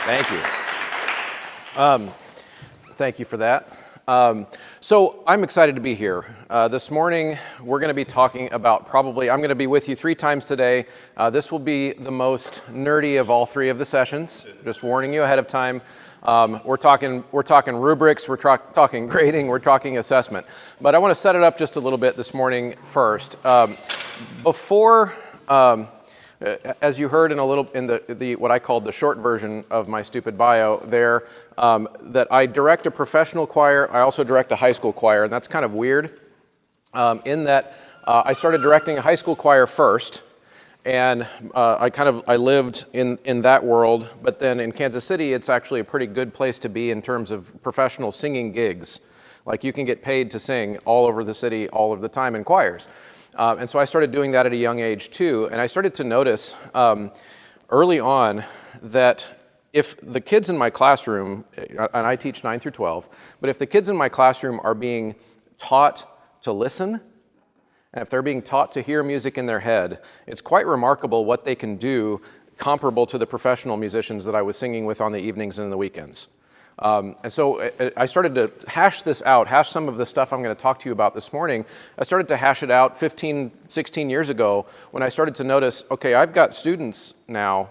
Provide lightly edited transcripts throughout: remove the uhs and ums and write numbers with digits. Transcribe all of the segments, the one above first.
Thank you. Thank you for that. So I'm excited to be here. This morning, we're going to be talking about I'm going to be with you 3 times today. This will be the most nerdy of all 3 of the sessions, just warning you ahead of time. We're talking rubrics, we're talking grading, we're talking assessment. But I want to set it up just a little bit this morning first. As you heard in the what I called the short version of my stupid bio there, that I direct a professional choir. I also direct a high school choir, and that's kind of weird in that I started directing a high school choir first, and I lived in that world. But then in Kansas City, it's actually a pretty good place to be in terms of professional singing gigs. Like you can get paid to sing all over the city all of the time in choirs. And so I started doing that at a young age too, and I started to notice early on that if the kids in my classroom, and I teach 9 through 12, but if the kids in my classroom are being taught to listen, and if they're being taught to hear music in their head, it's quite remarkable what they can do comparable to the professional musicians that I was singing with on the evenings and the weekends. And so I started to hash some of the stuff I'm going to talk to you about this morning. I started to hash it out 15, 16 years ago when I started to notice, okay, I've got students now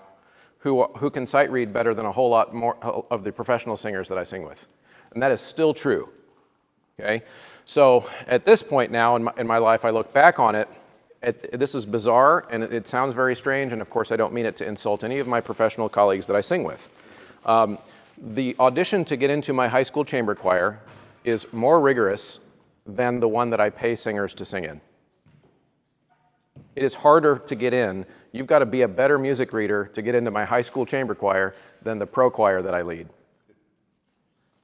who can sight read better than a whole lot more of the professional singers that I sing with. And that is still true, okay? So at this point now in my life, I look back on it, this is bizarre and it sounds very strange, and of course I don't mean it to insult any of my professional colleagues that I sing with. The audition to get into my high school chamber choir is more rigorous than the one that I pay singers to sing in. It is harder to get in. You've got to be a better music reader to get into my high school chamber choir than the pro choir that I lead.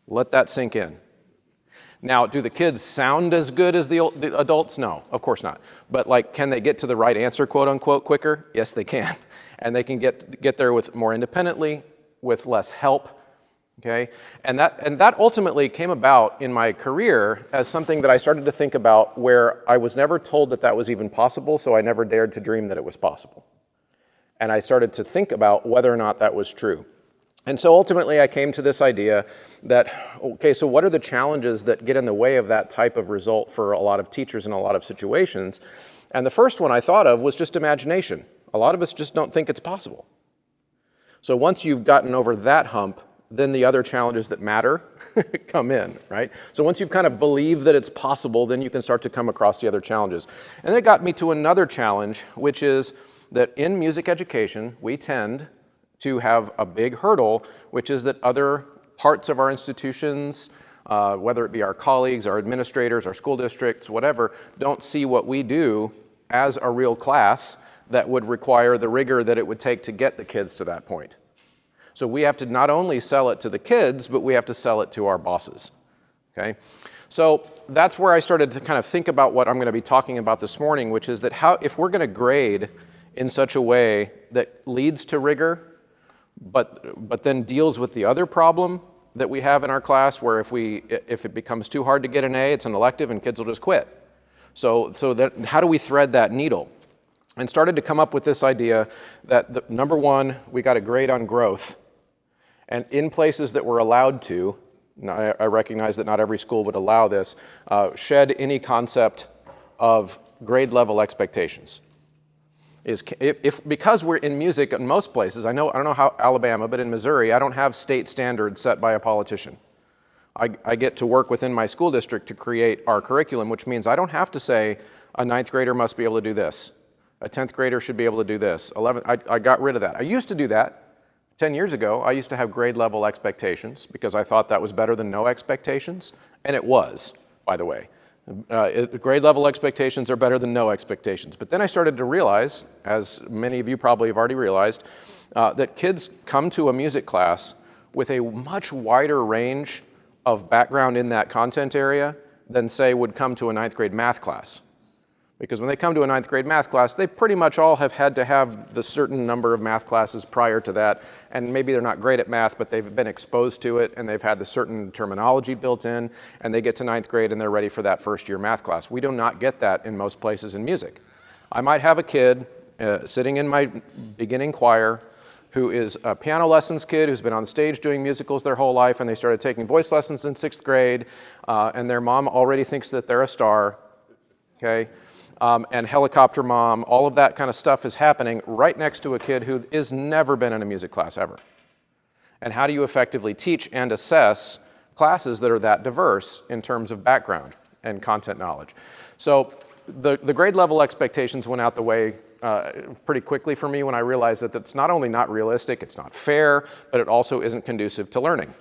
Let that sink in. Now, do the kids sound as good as the adults? No, of course not. But can they get to the right answer, quote unquote, quicker? Yes, they can. And they can get there with more independently, with less help. Okay, and that ultimately came about in my career as something that I started to think about where I was never told that was even possible, so I never dared to dream that it was possible. And I started to think about whether or not that was true. And so ultimately I came to this idea that, okay, so what are the challenges that get in the way of that type of result for a lot of teachers in a lot of situations? And the first one I thought of was just imagination. A lot of us just don't think it's possible. So once you've gotten over that hump, then the other challenges that matter come in, right? So once you've kind of believed that it's possible, then you can start to come across the other challenges. And it got me to another challenge, which is that in music education, we tend to have a big hurdle, which is that other parts of our institutions, whether it be our colleagues, our administrators, our school districts, whatever, don't see what we do as a real class that would require the rigor that it would take to get the kids to that point. So we have to not only sell it to the kids, but we have to sell it to our bosses, okay? So that's where I started to kind of think about what I'm going to be talking about this morning, which is that if we're going to grade in such a way that leads to rigor, but then deals with the other problem that we have in our class, where if it becomes too hard to get an A, it's an elective and kids will just quit. So how do we thread that needle? And started to come up with this idea that number one, we got to grade on growth. And in places that we're allowed to, I recognize that not every school would allow this, shed any concept of grade level expectations. Because we're in music in most places, I don't know how Alabama, but in Missouri, I don't have state standards set by a politician. I get to work within my school district to create our curriculum, which means I don't have to say a 9th grader must be able to do this. A 10th grader should be able to do this. 11th, I got rid of that. I used to do that. 10 years ago, I used to have grade level expectations because I thought that was better than no expectations, and it was, by the way. Grade level expectations are better than no expectations. But then I started to realize, as many of you probably have already realized, that kids come to a music class with a much wider range of background in that content area than, say, would come to a 9th grade math class. Because when they come to a 9th grade math class, they pretty much all have had to have the certain number of math classes prior to that, and maybe they're not great at math, but they've been exposed to it, and they've had the certain terminology built in, and they get to 9th grade and they're ready for that first year math class. We do not get that in most places in music. I might have a kid sitting in my beginning choir who is a piano lessons kid who's been on stage doing musicals their whole life, and they started taking voice lessons in 6th grade, and their mom already thinks that they're a star, okay? And helicopter mom, all of that kind of stuff is happening right next to a kid who has never been in a music class ever. And how do you effectively teach and assess classes that are that diverse in terms of background and content knowledge? So the grade level expectations went out the way pretty quickly for me when I realized that it's not only not realistic, it's not fair, but it also isn't conducive to learning.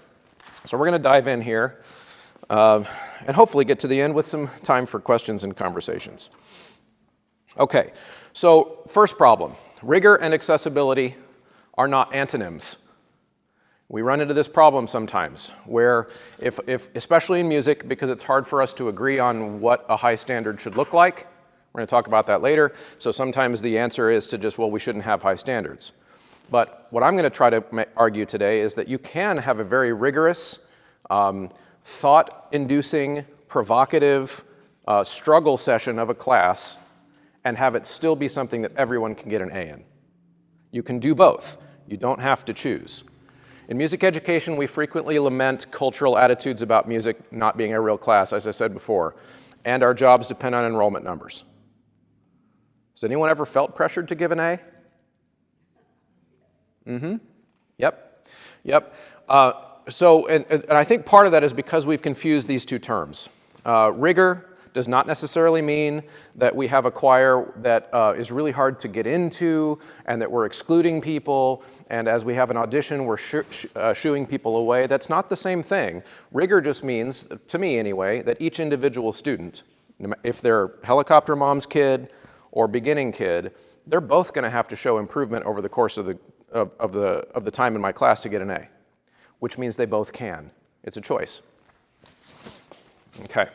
So we're going to dive in here and hopefully get to the end with some time for questions and conversations. Okay, so first problem, rigor and accessibility are not antonyms. We run into this problem sometimes where if especially in music, because it's hard for us to agree on what a high standard should look like. We're going to talk about that later. So sometimes the answer is to just, well, we shouldn't have high standards. But what I'm going to try to argue today is that you can have a very rigorous, thought-inducing, provocative struggle session of a class and have it still be something that everyone can get an A in. You can do both. You don't have to choose. In music education, we frequently lament cultural attitudes about music not being a real class, as I said before, and our jobs depend on enrollment numbers. Has anyone ever felt pressured to give an A? Yep. And I think part of that is because we've confused these two terms. Rigor does not necessarily mean that we have a choir that is really hard to get into and that we're excluding people, and as we have an audition, we're shooing people away. That's not the same thing. Rigor just means, to me anyway, that each individual student, if they're helicopter mom's kid or beginning kid, they're both going to have to show improvement over the course of the time in my class to get an A, which means they both can. It's a choice. Okay.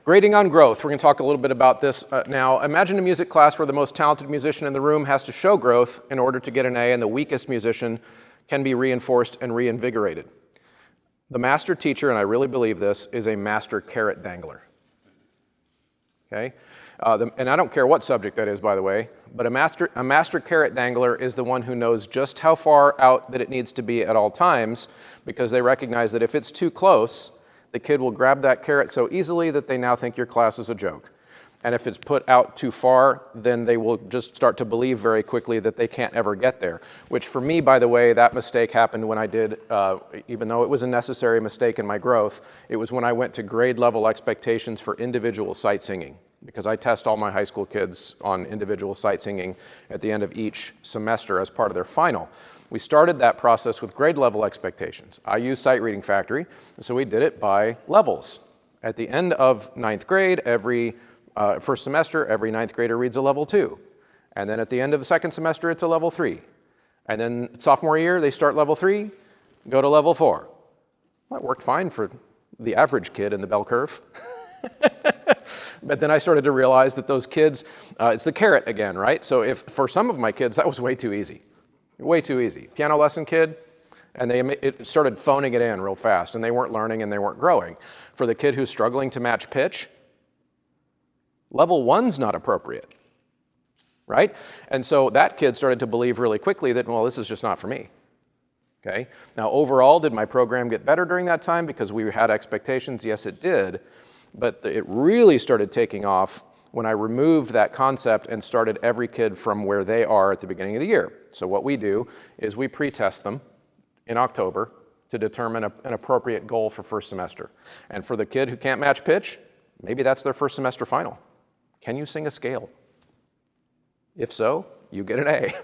Grading on growth. We're going to talk a little bit about this now. Imagine a music class where the most talented musician in the room has to show growth in order to get an A, and the weakest musician can be reinforced and reinvigorated. The master teacher, and I really believe this, is a master carrot dangler. Okay? And I don't care what subject that is, by the way, but a master carrot dangler is the one who knows just how far out that it needs to be at all times, because they recognize that if it's too close, the kid will grab that carrot so easily that they now think your class is a joke. And if it's put out too far, then they will just start to believe very quickly that they can't ever get there. Which for me, by the way, that mistake happened when I did, even though it was a necessary mistake in my growth, it was when I went to grade level expectations for individual sight singing. Because I test all my high school kids on individual sight singing at the end of each semester as part of their final. We started that process with grade level expectations. I use Sight Reading Factory, so we did it by levels. At the end of 9th grade, first semester, every 9th grader reads a level 2. And then at the end of the second semester, it's a level 3. And then sophomore year, they start level 3, go to level 4. Well, that worked fine for the average kid in the bell curve. But then I started to realize that those kids, it's the carrot again, right? So if for some of my kids, that was way too easy. Way too easy. Piano lesson kid, and it started phoning it in real fast, and they weren't learning and they weren't growing. For the kid who's struggling to match pitch, level 1's not appropriate, right? And so that kid started to believe really quickly that, well, this is just not for me. Okay? Now, overall, did my program get better during that time because we had expectations? Yes, it did. But it really started taking off when I removed that concept and started every kid from where they are at the beginning of the year. So what we do is we pre-test them in October to determine an appropriate goal for first semester. And for the kid who can't match pitch, maybe that's their first semester final. Can you sing a scale? If so, you get an A.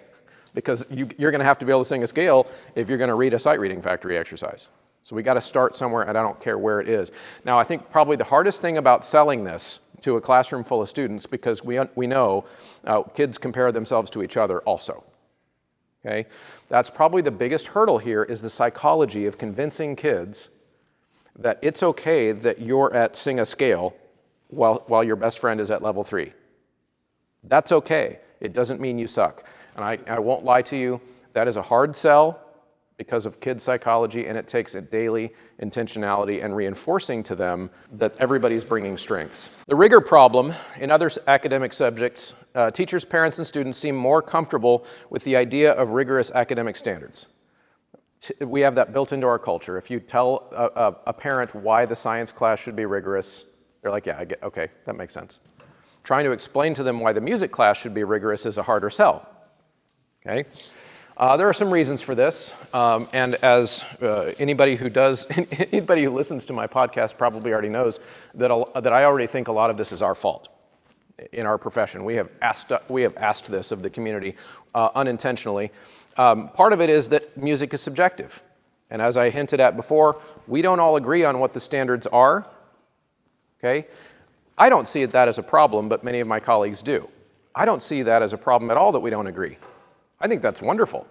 Because you're going to have to be able to sing a scale if you're going to read a Sight Reading Factory exercise. So we got to start somewhere, and I don't care where it is. Now, I think probably the hardest thing about selling this to a classroom full of students, because we know kids compare themselves to each other also. Okay? That's probably the biggest hurdle here, is the psychology of convincing kids that it's okay that you're at sing a scale while your best friend is at level 3. That's okay. It doesn't mean you suck. And I won't lie to you, that is a hard sell, because of kids' psychology, and it takes a daily intentionality and reinforcing to them that everybody's bringing strengths. The rigor problem in other academic subjects, teachers, parents, and students seem more comfortable with the idea of rigorous academic standards. We have that built into our culture. If you tell a parent why the science class should be rigorous, they're like, yeah, okay, that makes sense. Trying to explain to them why the music class should be rigorous is a harder sell. Okay? There are some reasons for this, and as anybody who listens to my podcast probably already knows that I already think a lot of this is our fault in our profession. We have asked this of the community unintentionally. Part of it is that music is subjective, and as I hinted at before, we don't all agree on what the standards are. Okay, I don't see that as a problem, but many of my colleagues do. I don't see that as a problem at all that we don't agree. I think that's wonderful.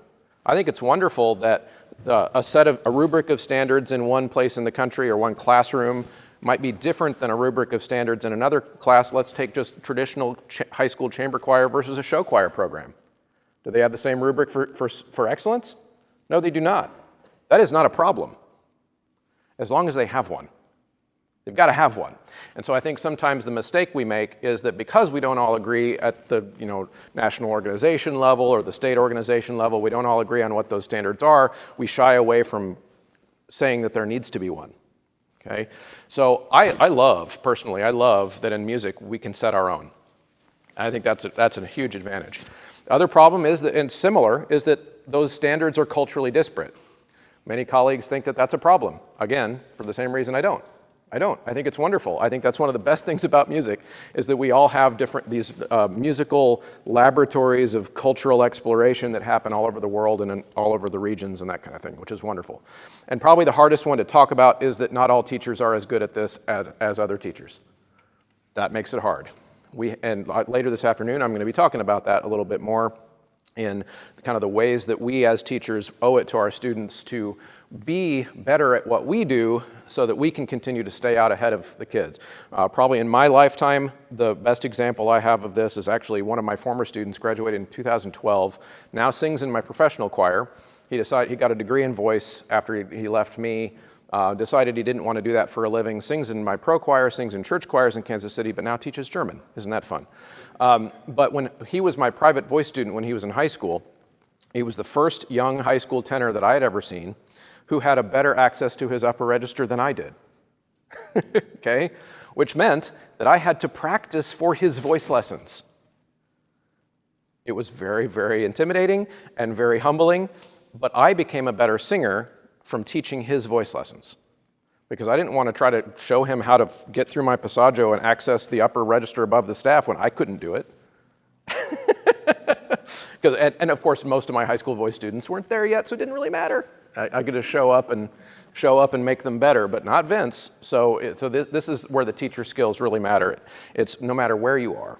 I think it's wonderful that a rubric of standards in one place in the country or one classroom might be different than a rubric of standards in another class. Let's take just traditional high school chamber choir versus a show choir program. Do they have the same rubric for excellence? No, they do not. That is not a problem, as long as they have one. They've got to have one. And so I think sometimes the mistake we make is that because we don't all agree at the national organization level or the state organization level, we don't all agree on what those standards are, we shy away from saying that there needs to be one. Okay? So I love that in music we can set our own. I think that's a huge advantage. The other problem is that, and similar, is that those standards are culturally disparate. Many colleagues think that that's a problem. Again, for the same reason I don't. I think it's wonderful. I think that's one of the best things about music is that we all have these musical laboratories of cultural exploration that happen all over the world and all over the regions and that kind of thing, which is wonderful. And probably the hardest one to talk about is that not all teachers are as good at this as other teachers. That makes it hard. And later this afternoon, I'm going to be talking about that a little bit more in kind of the ways that we as teachers owe it to our students to be better at what we do so that we can continue to stay out ahead of the kids. Probably in my lifetime, the best example I have of this is actually one of my former students, graduated in 2012, now sings in my professional choir. He got a degree in voice after he left me, decided he didn't want to do that for a living, sings in my pro choir, sings in church choirs in Kansas City, but now teaches German. Isn't that fun? But when he was my private voice student when he was in high school, he was the first young high school tenor that I had ever seen who had a better access to his upper register than I did. Okay? Which meant that I had to practice for his voice lessons. It was very, very intimidating and very humbling, but I became a better singer from teaching his voice lessons because I didn't want to try to show him how to get through my passaggio and access the upper register above the staff when I couldn't do it. And of course, most of my high school voice students weren't there yet, so it didn't really matter. I could just show up and make them better, but not Vince. So this is where the teacher skills really matter. It's no matter where you are.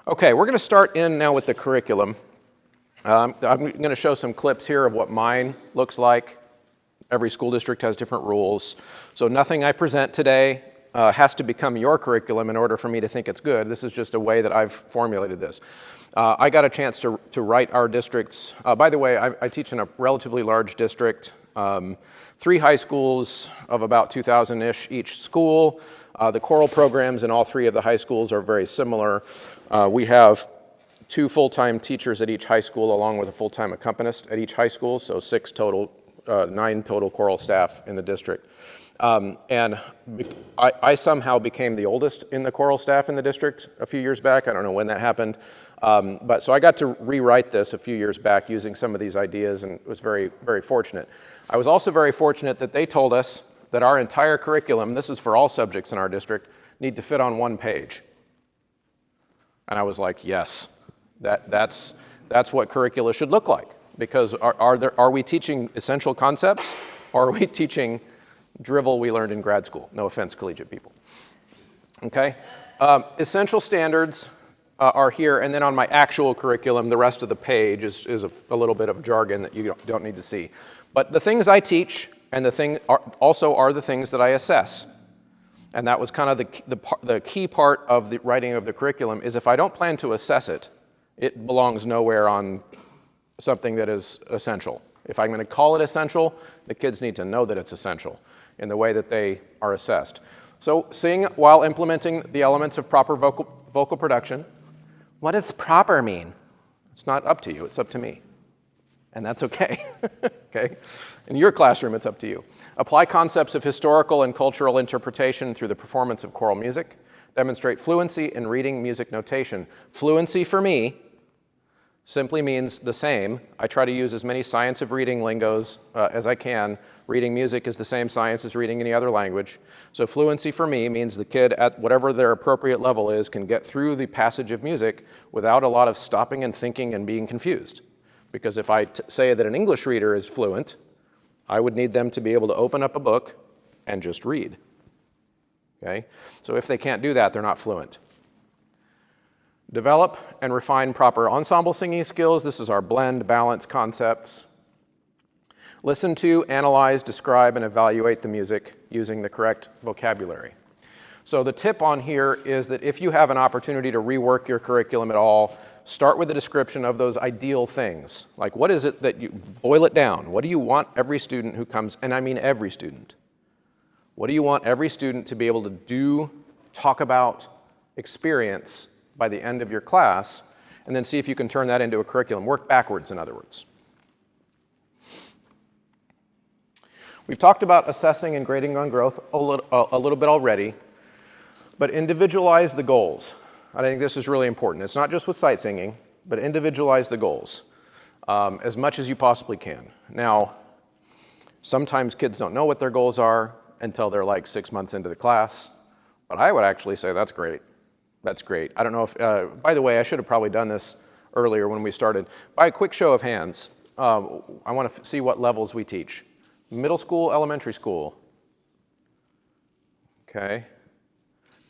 Okay, we're going to start in now with the curriculum. I'm going to show some clips here of what mine looks like. Every school district has different rules. So nothing I present today has to become your curriculum in order for me to think it's good. This is just a way that I've formulated this. I got a chance to write our districts. By the way, I teach in a relatively large district, 3 high schools of about 2,000-ish each school. The choral programs in all 3 of the high schools are very similar. We have 2 full-time teachers at each high school along with a full-time accompanist at each high school, so 6 total, 9 total choral staff in the district. And I somehow became the oldest in the choral staff in the district a few years back. I don't know when that happened. But so I got to rewrite this a few years back using some of these ideas and was very, very fortunate. I was also very fortunate that they told us that our entire curriculum, this is for all subjects in our district, need to fit on 1 page. And I was like, yes, that's what curricula should look like. Because are we teaching essential concepts or are we teaching drivel we learned in grad school? No offense, collegiate people. Okay? Essential standards are here, and then on my actual curriculum, the rest of the page is a little bit of jargon that you don't need to see. But the things I teach and the things that I assess. And that was kind of the key part of the writing of the curriculum is if I don't plan to assess it, it belongs nowhere on something that is essential. If I'm going to call it essential, the kids need to know that it's essential in the way that they are assessed. So sing while implementing the elements of proper vocal production. What does proper mean? It's not up to you, it's up to me. And that's okay. Okay? In your classroom, it's up to you. Apply concepts of historical and cultural interpretation through the performance of choral music. Demonstrate fluency in reading music notation. Fluency for me simply means the same. I try to use as many science of reading lingos as I can. Reading music is the same science as reading any other language. So fluency for me means the kid at whatever their appropriate level is can get through the passage of music without a lot of stopping and thinking and being confused. Because if I say that an English reader is fluent, I would need them to be able to open up a book and just read. Okay? So if they can't do that, they're not fluent. Develop and refine proper ensemble singing skills. This is our blend balance concepts. Listen to, analyze, describe, and evaluate the music using the correct vocabulary. So the tip on here is that if you have an opportunity to rework your curriculum at all, start with a description of those ideal things. Like, what is it that you boil it down? What do you want every student who comes, and I mean every student. What do you want every student to be able to do, talk about, experience by the end of your class, and then see if you can turn that into a curriculum. Work backwards, in other words. We've talked about assessing and grading on growth a little bit already, but individualize the goals. I think this is really important. It's not just with sight singing, but individualize the goals as much as you possibly can. Now, sometimes kids don't know what their goals are until they're like 6 months into the class, but I would actually say that's great. That's great. I don't know if, by the way, I should have probably done this earlier when we started. By a quick show of hands, I want to see what levels we teach. Middle school, elementary school. Okay.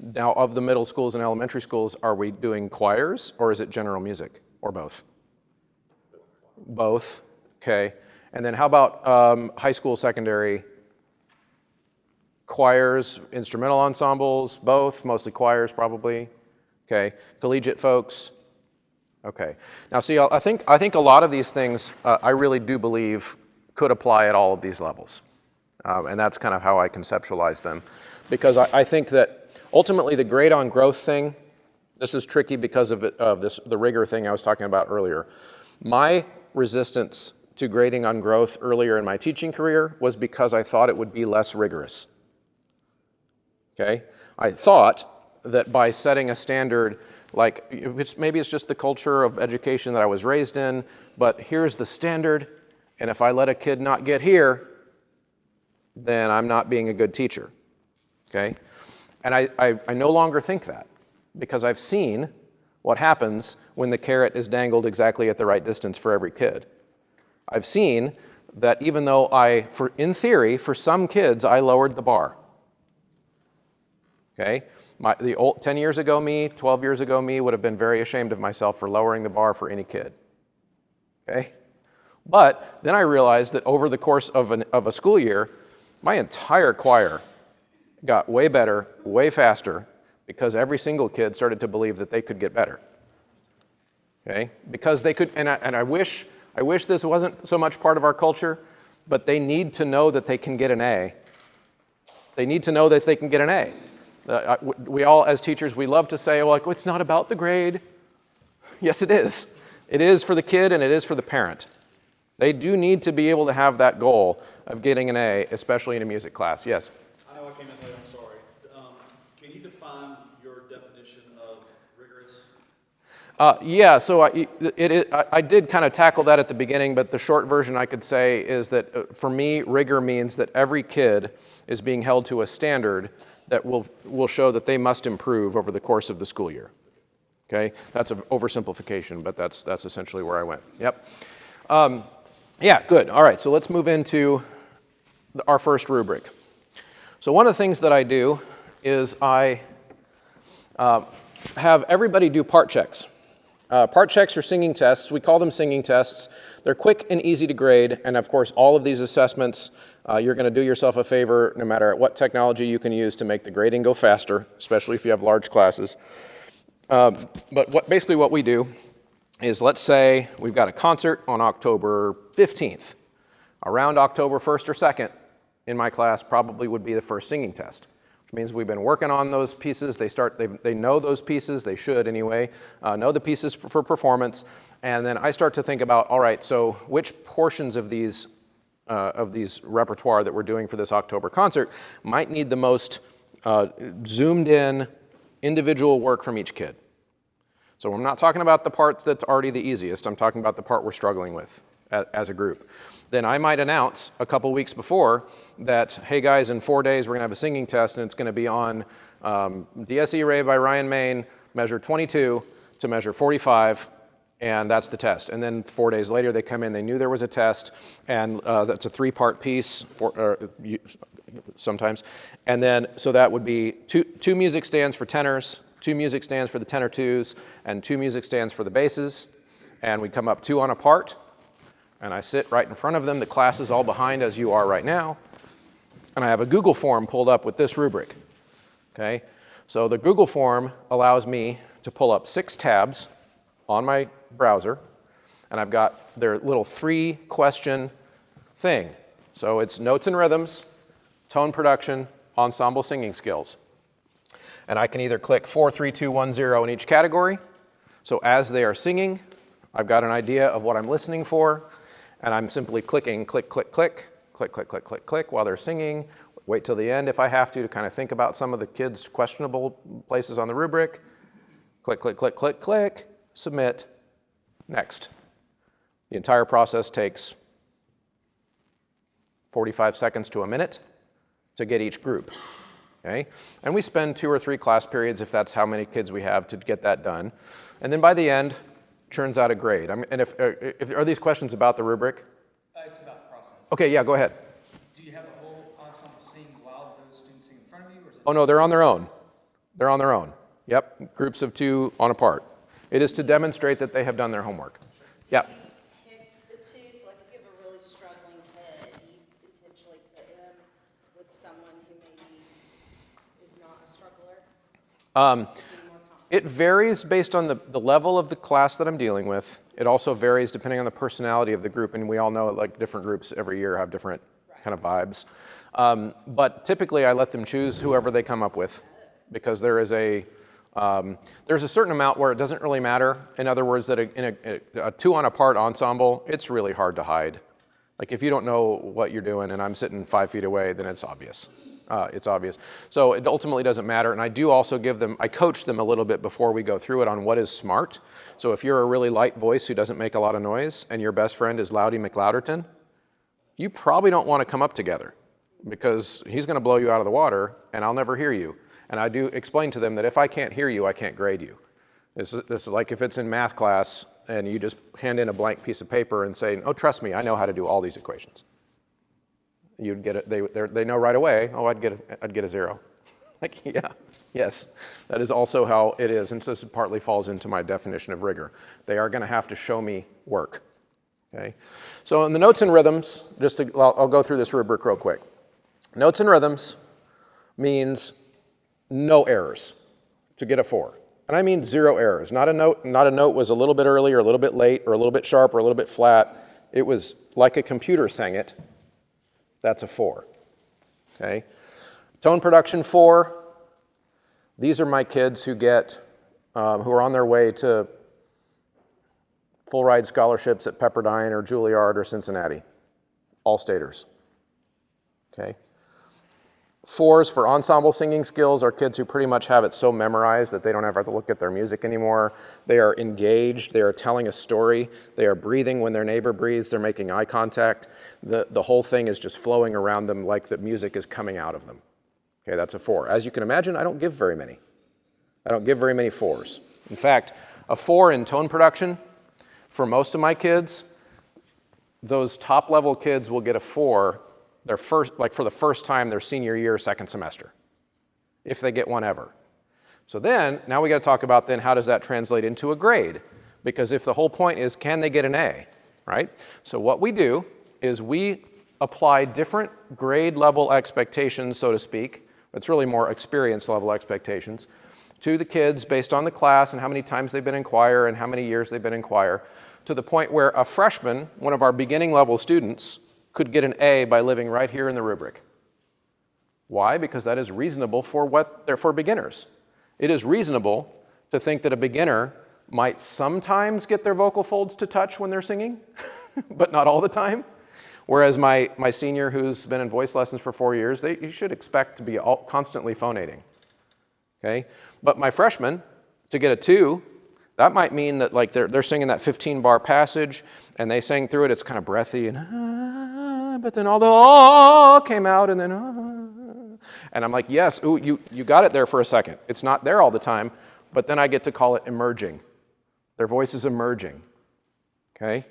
Now, of the middle schools and elementary schools, are we doing choirs or is it general music or both? Both. Okay. And then how about high school, secondary? Choirs, instrumental ensembles, both, mostly choirs probably. Okay, collegiate folks. Okay, now see, I think a lot of these things I really do believe could apply at all of these levels, and that's kind of how I conceptualize them, because I think that ultimately the grade on growth thing, this is tricky because of the rigor thing I was talking about earlier. My resistance to grading on growth earlier in my teaching career was because I thought it would be less rigorous. Okay, I thought that by setting a standard, like maybe it's just the culture of education that I was raised in, but here's the standard, and if I let a kid not get here, then I'm not being a good teacher. Okay, and I no longer think that, because I've seen what happens when the carrot is dangled exactly at the right distance for every kid. I've seen that even though in theory, for some kids, I lowered the bar. Okay, 10 years ago me, 12 years ago me would have been very ashamed of myself for lowering the bar for any kid. Okay, but then I realized that over the course of a school year, my entire choir got way better, way faster, because every single kid started to believe that they could get better. Okay, because they could, and I wish this wasn't so much part of our culture, but they need to know that they can get an A. They need to know that they can get an A. We all, as teachers, we love to say, well, like, it's not about the grade. Yes, it is. It is for the kid and it is for the parent. They do need to be able to have that goal of getting an A, especially in a music class. Yes? I know I came in late, I'm sorry. Can you define your definition of rigorous? Yeah, so I did kind of tackle that at the beginning, but the short version I could say is that for me, rigor means that every kid is being held to a standard that will show that they must improve over the course of the school year. Okay, that's an oversimplification, but that's essentially where I went. Yep. Yeah, good. All right, so let's move into our first rubric. So one of the things that I do is I have everybody do part checks. Part checks are singing tests. We call them singing tests. They're quick and easy to grade, and of course, all of these assessments, you're going to do yourself a favor no matter what technology you can use to make the grading go faster, especially if you have large classes. But basically what we do is, let's say we've got a concert on October 15th. Around October 1st or 2nd in my class probably would be the first singing test, which means we've been working on those pieces. They know those pieces, they should anyway, know the pieces for performance. And then I start to think about, all right, so which portions of these repertoire that we're doing for this October concert might need the most zoomed in individual work from each kid. So I'm not talking about the part that's already the easiest. I'm talking about the part we're struggling with as a group. Then I might announce a couple weeks before that, hey guys, in 4 days we're going to have a singing test, and it's going to be on DSE Ray by Ryan Main, measure 22 to measure 45, and that's the test. And then 4 days later they come in, they knew there was a test, and that's a 3-part piece sometimes. And then, so that would be two music stands for tenors, 2 music stands for the tenor 2s, and 2 music stands for the basses. And we come up 2 on a part, and I sit right in front of them. The class is all behind, as you are right now. And I have a Google form pulled up with this rubric. Okay? So the Google form allows me to pull up 6 tabs on my browser, and I've got their little 3-question thing. So it's notes and rhythms, tone production, ensemble singing skills. And I can either click 4, 3, 2, 1, 0 in each category. So as they are singing, I've got an idea of what I'm listening for, and I'm simply clicking, click, click, click, click, click, click, click, click while they're singing. Wait till the end if I have to kind of think about some of the kids' questionable places on the rubric. Click, click, click, click, click, submit, next. The entire process takes 45 seconds to a minute to get each group. Okay? And we spend 2 or 3 class periods, if that's how many kids we have, to get that done. And then by the end, churns out a grade. And if are these questions about the rubric? It's about the process. Okay, yeah, go ahead. Do you have the whole ensemble sing while those students sing in front of you? Or is it Oh, no, they're on their own. They're on their own. Yep, groups of 2 on a part. It is to demonstrate that they have done their homework. Yeah. Pick the 2, so like if you have a really struggling kid, you potentially put him with someone who maybe is not a struggler. It varies based on the level of the class that I'm dealing with. It also varies depending on the personality of the group, and we all know like different groups every year have different kind of vibes. But typically I let them choose whoever they come up with, because there's a certain amount where it doesn't really matter. In other words, that in a 2 on a part ensemble, it's really hard to hide. Like if you don't know what you're doing and I'm sitting 5 feet away, then it's obvious. It's obvious. So it ultimately doesn't matter. And I do also I coach them a little bit before we go through it on what is smart. So if you're a really light voice who doesn't make a lot of noise and your best friend is Loudy McLouderton, you probably don't want to come up together, because he's going to blow you out of the water and I'll never hear you. And I do explain to them that if I can't hear you, I can't grade you. This is like if it's in math class and you just hand in a blank piece of paper and say, oh, trust me, I know how to do all these equations. You'd get it. They know right away. Oh, I'd get a 0. Like, yeah, yes, that is also how it is. And so this partly falls into my definition of rigor. They are going to have to show me work. Okay. So in the notes and rhythms, I'll go through this rubric real quick. Notes and rhythms means no errors to get a 4. And I mean 0 errors. Not a note was a little bit early or a little bit late or a little bit sharp or a little bit flat. It was like a computer sang it. That's a 4. Okay. Tone production 4. These are my kids who are on their way to full ride scholarships at Pepperdine or Juilliard or Cincinnati. All staters. Okay. 4s for ensemble singing skills are kids who pretty much have it so memorized that they don't ever have to look at their music anymore. They are engaged. They are telling a story. They are breathing when their neighbor breathes. They're making eye contact. The whole thing is just flowing around them like the music is coming out of them. Okay, that's a 4. As you can imagine, I don't give very many. I don't give very many 4s. In fact, a 4 in tone production, for most of my kids, those top level kids will get a 4 for the first time their senior year, second semester, if they get one ever. So then, now we got to talk about then how does that translate into a grade? Because if the whole point is, can they get an A, right? So what we do is we apply different grade level expectations, so to speak. It's really more experience level expectations to the kids based on the class and how many times they've been in choir and how many years they've been in choir, to the point where a freshman, one of our beginning level students, could get an A by living right here in the rubric. Why? Because that is reasonable for beginners. It is reasonable to think that a beginner might sometimes get their vocal folds to touch when they're singing, but not all the time. Whereas my senior who's been in voice lessons for 4 years, you should expect to be constantly phonating. Okay? But my freshman, to get a 2, that might mean that like they're singing that 15-bar passage and they sang through it, it's kind of breathy and but then all the came out and then and I'm like, yes, ooh, you got it there for a second. It's not there all the time, but then I get to call it emerging. Their voice is emerging. Okay?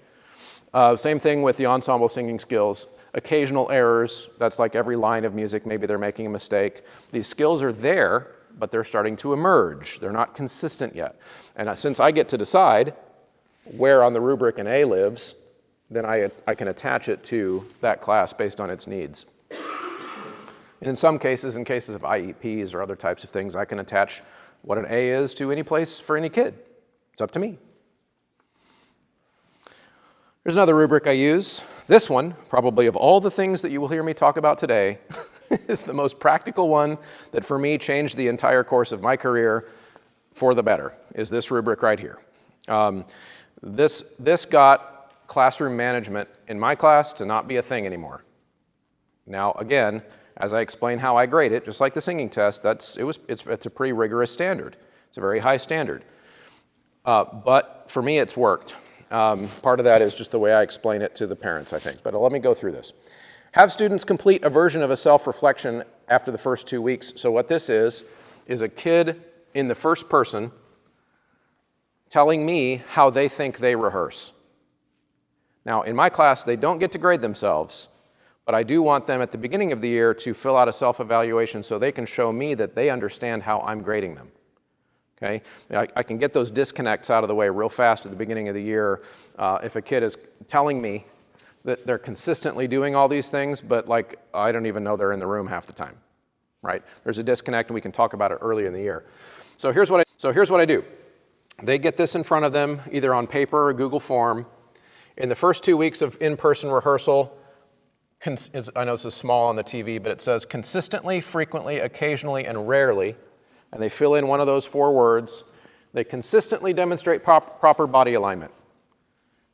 Same thing with the ensemble singing skills. Occasional errors, that's like every line of music, maybe they're making a mistake. These skills are there, but they're starting to emerge. They're not consistent yet. And since I get to decide where on the rubric an A lives, then I can attach it to that class based on its needs. And in some cases, in cases of IEPs or other types of things, I can attach what an A is to any place for any kid. It's up to me. There's another rubric I use. This one, probably of all the things that you will hear me talk about today, is the most practical one that for me changed the entire course of my career for the better, is this rubric right here. This got classroom management in my class to not be a thing anymore. Now, again, as I explain how I grade it, just like the singing test, it's a pretty rigorous standard. It's a very high standard. But for me, it's worked. Part of that is just the way I explain it to the parents, I think. But let me go through this. Have students complete a version of a self-reflection after the first 2 weeks. So what this is a kid in the first person telling me how they think they rehearse. Now, in my class, they don't get to grade themselves, but I do want them at the beginning of the year to fill out a self-evaluation so they can show me that they understand how I'm grading them. Okay? I can get those disconnects out of the way real fast at the beginning of the year if a kid is telling me that they're consistently doing all these things, but like I don't even know they're in the room half the time, right? There's a disconnect and we can talk about it early in the year. So here's what I do. They get this in front of them either on paper or Google form. In the first 2 weeks of in-person rehearsal, I know this is small on the TV, but it says consistently, frequently, occasionally, and rarely. And they fill in one of those 4 words. They consistently demonstrate proper body alignment.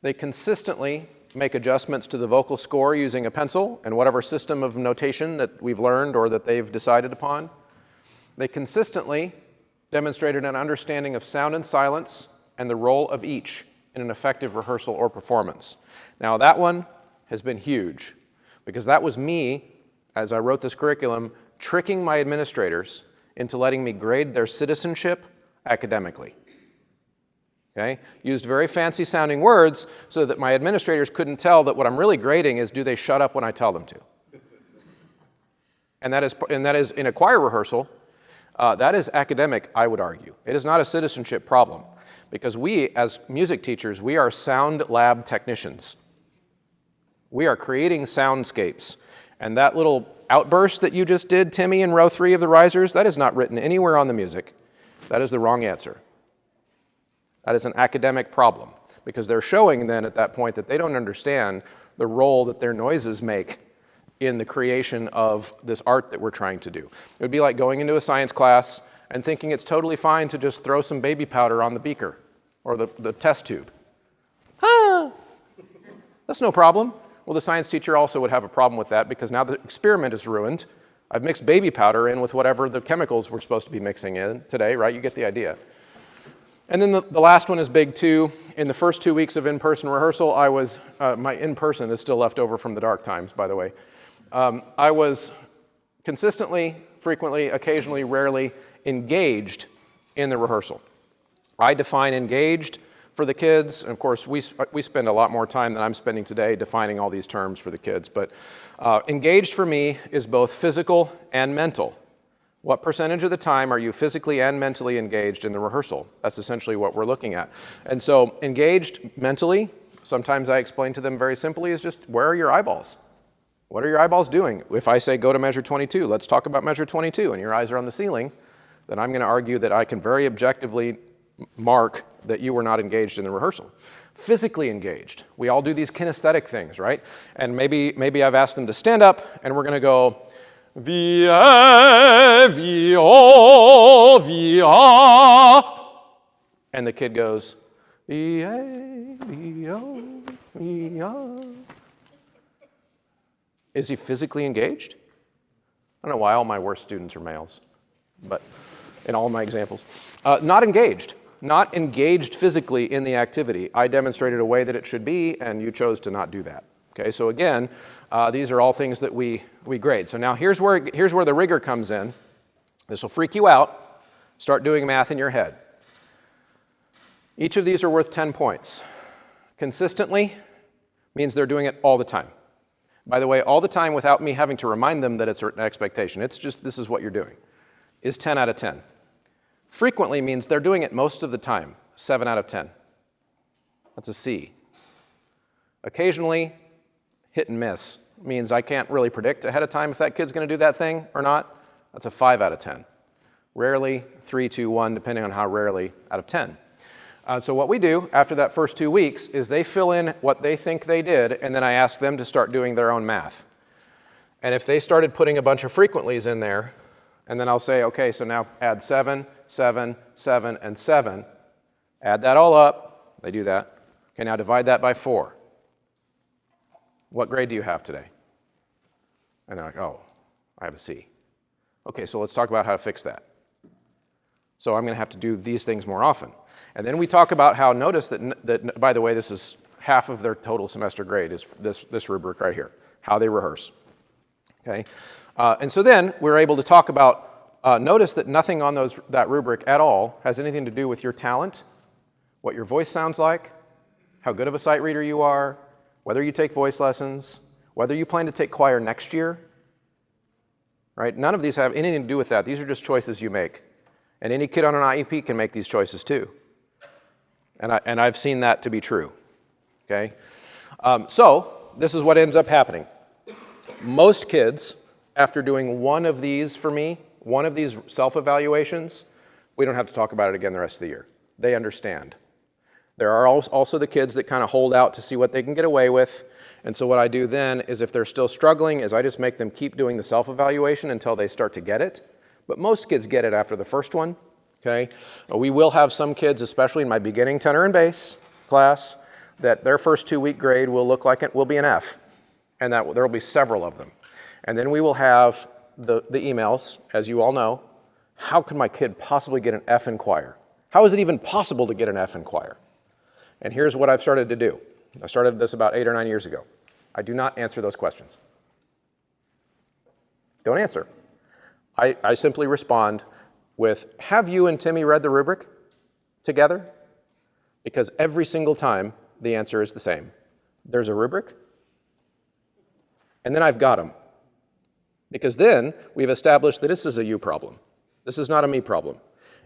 They consistently make adjustments to the vocal score using a pencil and whatever system of notation that we've learned or that they've decided upon. They consistently demonstrated an understanding of sound and silence and the role of each in an effective rehearsal or performance. Now that one has been huge because that was me, as I wrote this curriculum, tricking my administrators into letting me grade their citizenship academically. Okay? Used very fancy sounding words so that my administrators couldn't tell that what I'm really grading is do they shut up when I tell them to. And that is in a choir rehearsal, that is academic, I would argue. It is not a citizenship problem because we, as music teachers, we are sound lab technicians. We are creating soundscapes. And that little outburst that you just did, Timmy, in row 3 of the risers, that is not written anywhere on the music. That is the wrong answer. That is an academic problem because they're showing then at that point that they don't understand the role that their noises make in the creation of this art that we're trying to do. It would be like going into a science class and thinking it's totally fine to just throw some baby powder on the beaker or the test tube. That's no problem. Well, the science teacher also would have a problem with that because now the experiment is ruined. I've mixed baby powder in with whatever the chemicals we're supposed to be mixing in today, right? You get the idea. And then the last one is big too. In the first 2 weeks of in-person rehearsal, I was, my in-person is still left over from the dark times, by the way. I was consistently, frequently, occasionally, rarely engaged in the rehearsal. I define engaged for the kids, and of course we spend a lot more time than I'm spending today defining all these terms for the kids, but engaged for me is both physical and mental. What percentage of the time are you physically and mentally engaged in the rehearsal? That's essentially what we're looking at. And so engaged mentally, sometimes I explain to them very simply, is just where are your eyeballs? What are your eyeballs doing? If I say go to measure 22, let's talk about measure 22, and your eyes are on the ceiling, then I'm going to argue that I can very objectively mark that you were not engaged in the rehearsal. Physically engaged. We all do these kinesthetic things, right? And maybe I've asked them to stand up, and we're going to go, vie, vio, via. And the kid goes, vie, vio, via. Is he physically engaged? I don't know why all my worst students are males, but in all my examples. Not engaged. Not engaged physically in the activity. I demonstrated a way that it should be, and you chose to not do that. Okay, so again, these are all things that we grade. So now here's where the rigor comes in. This will freak you out. Start doing math in your head. Each of these are worth 10 points. Consistently means they're doing it all the time. By the way, all the time without me having to remind them that it's an expectation. It's just, this is what you're doing, is 10 out of 10. Frequently means they're doing it most of the time, 7 out of 10. That's a C. Occasionally, hit and miss means I can't really predict ahead of time if that kid's going to do that thing or not. That's a 5 out of 10. Rarely, 3, 2, 1, depending on how rarely, out of 10. So what we do after that first 2 weeks is they fill in what they think they did, and then I ask them to start doing their own math. And if they started putting a bunch of frequentlies in there, and then I'll say, okay, so now add 7, 7, 7, and 7. Add that all up. They do that. Okay, now divide that by 4. What grade do you have today? And they're like, oh, I have a C. Okay, so let's talk about how to fix that. So I'm going to have to do these things more often. And then we talk about how, notice that by the way, this is half of their total semester grade is this rubric right here, how they rehearse. Okay? And so then we're able to talk about, notice that nothing on that rubric at all has anything to do with your talent, what your voice sounds like, how good of a sight reader you are, whether you take voice lessons, whether you plan to take choir next year. Right? None of these have anything to do with that. These are just choices you make. And any kid on an IEP can make these choices too. And I've seen that to be true. Okay? So this is what ends up happening. Most kids, after doing one of these for me, one of these self-evaluations, we don't have to talk about it again the rest of the year. They understand. There are also the kids that kind of hold out to see what they can get away with. And so what I do then is if they're still struggling is I just make them keep doing the self-evaluation until they start to get it. But most kids get it after the first one. Okay? We will have some kids, especially in my beginning tenor and bass class, that their first 2-week grade will look like it will be an F. And that there will be several of them. And then we will have the emails, as you all know. How can my kid possibly get an F in choir? How is it even possible to get an F in choir? And here's what I've started to do. I started this about 8 or 9 years ago. I do not answer those questions. Don't answer. I simply respond with, have you and Timmy read the rubric together? Because every single time the answer is the same. There's a rubric, and then I've got them. Because then we've established that this is a you problem. This is not a me problem.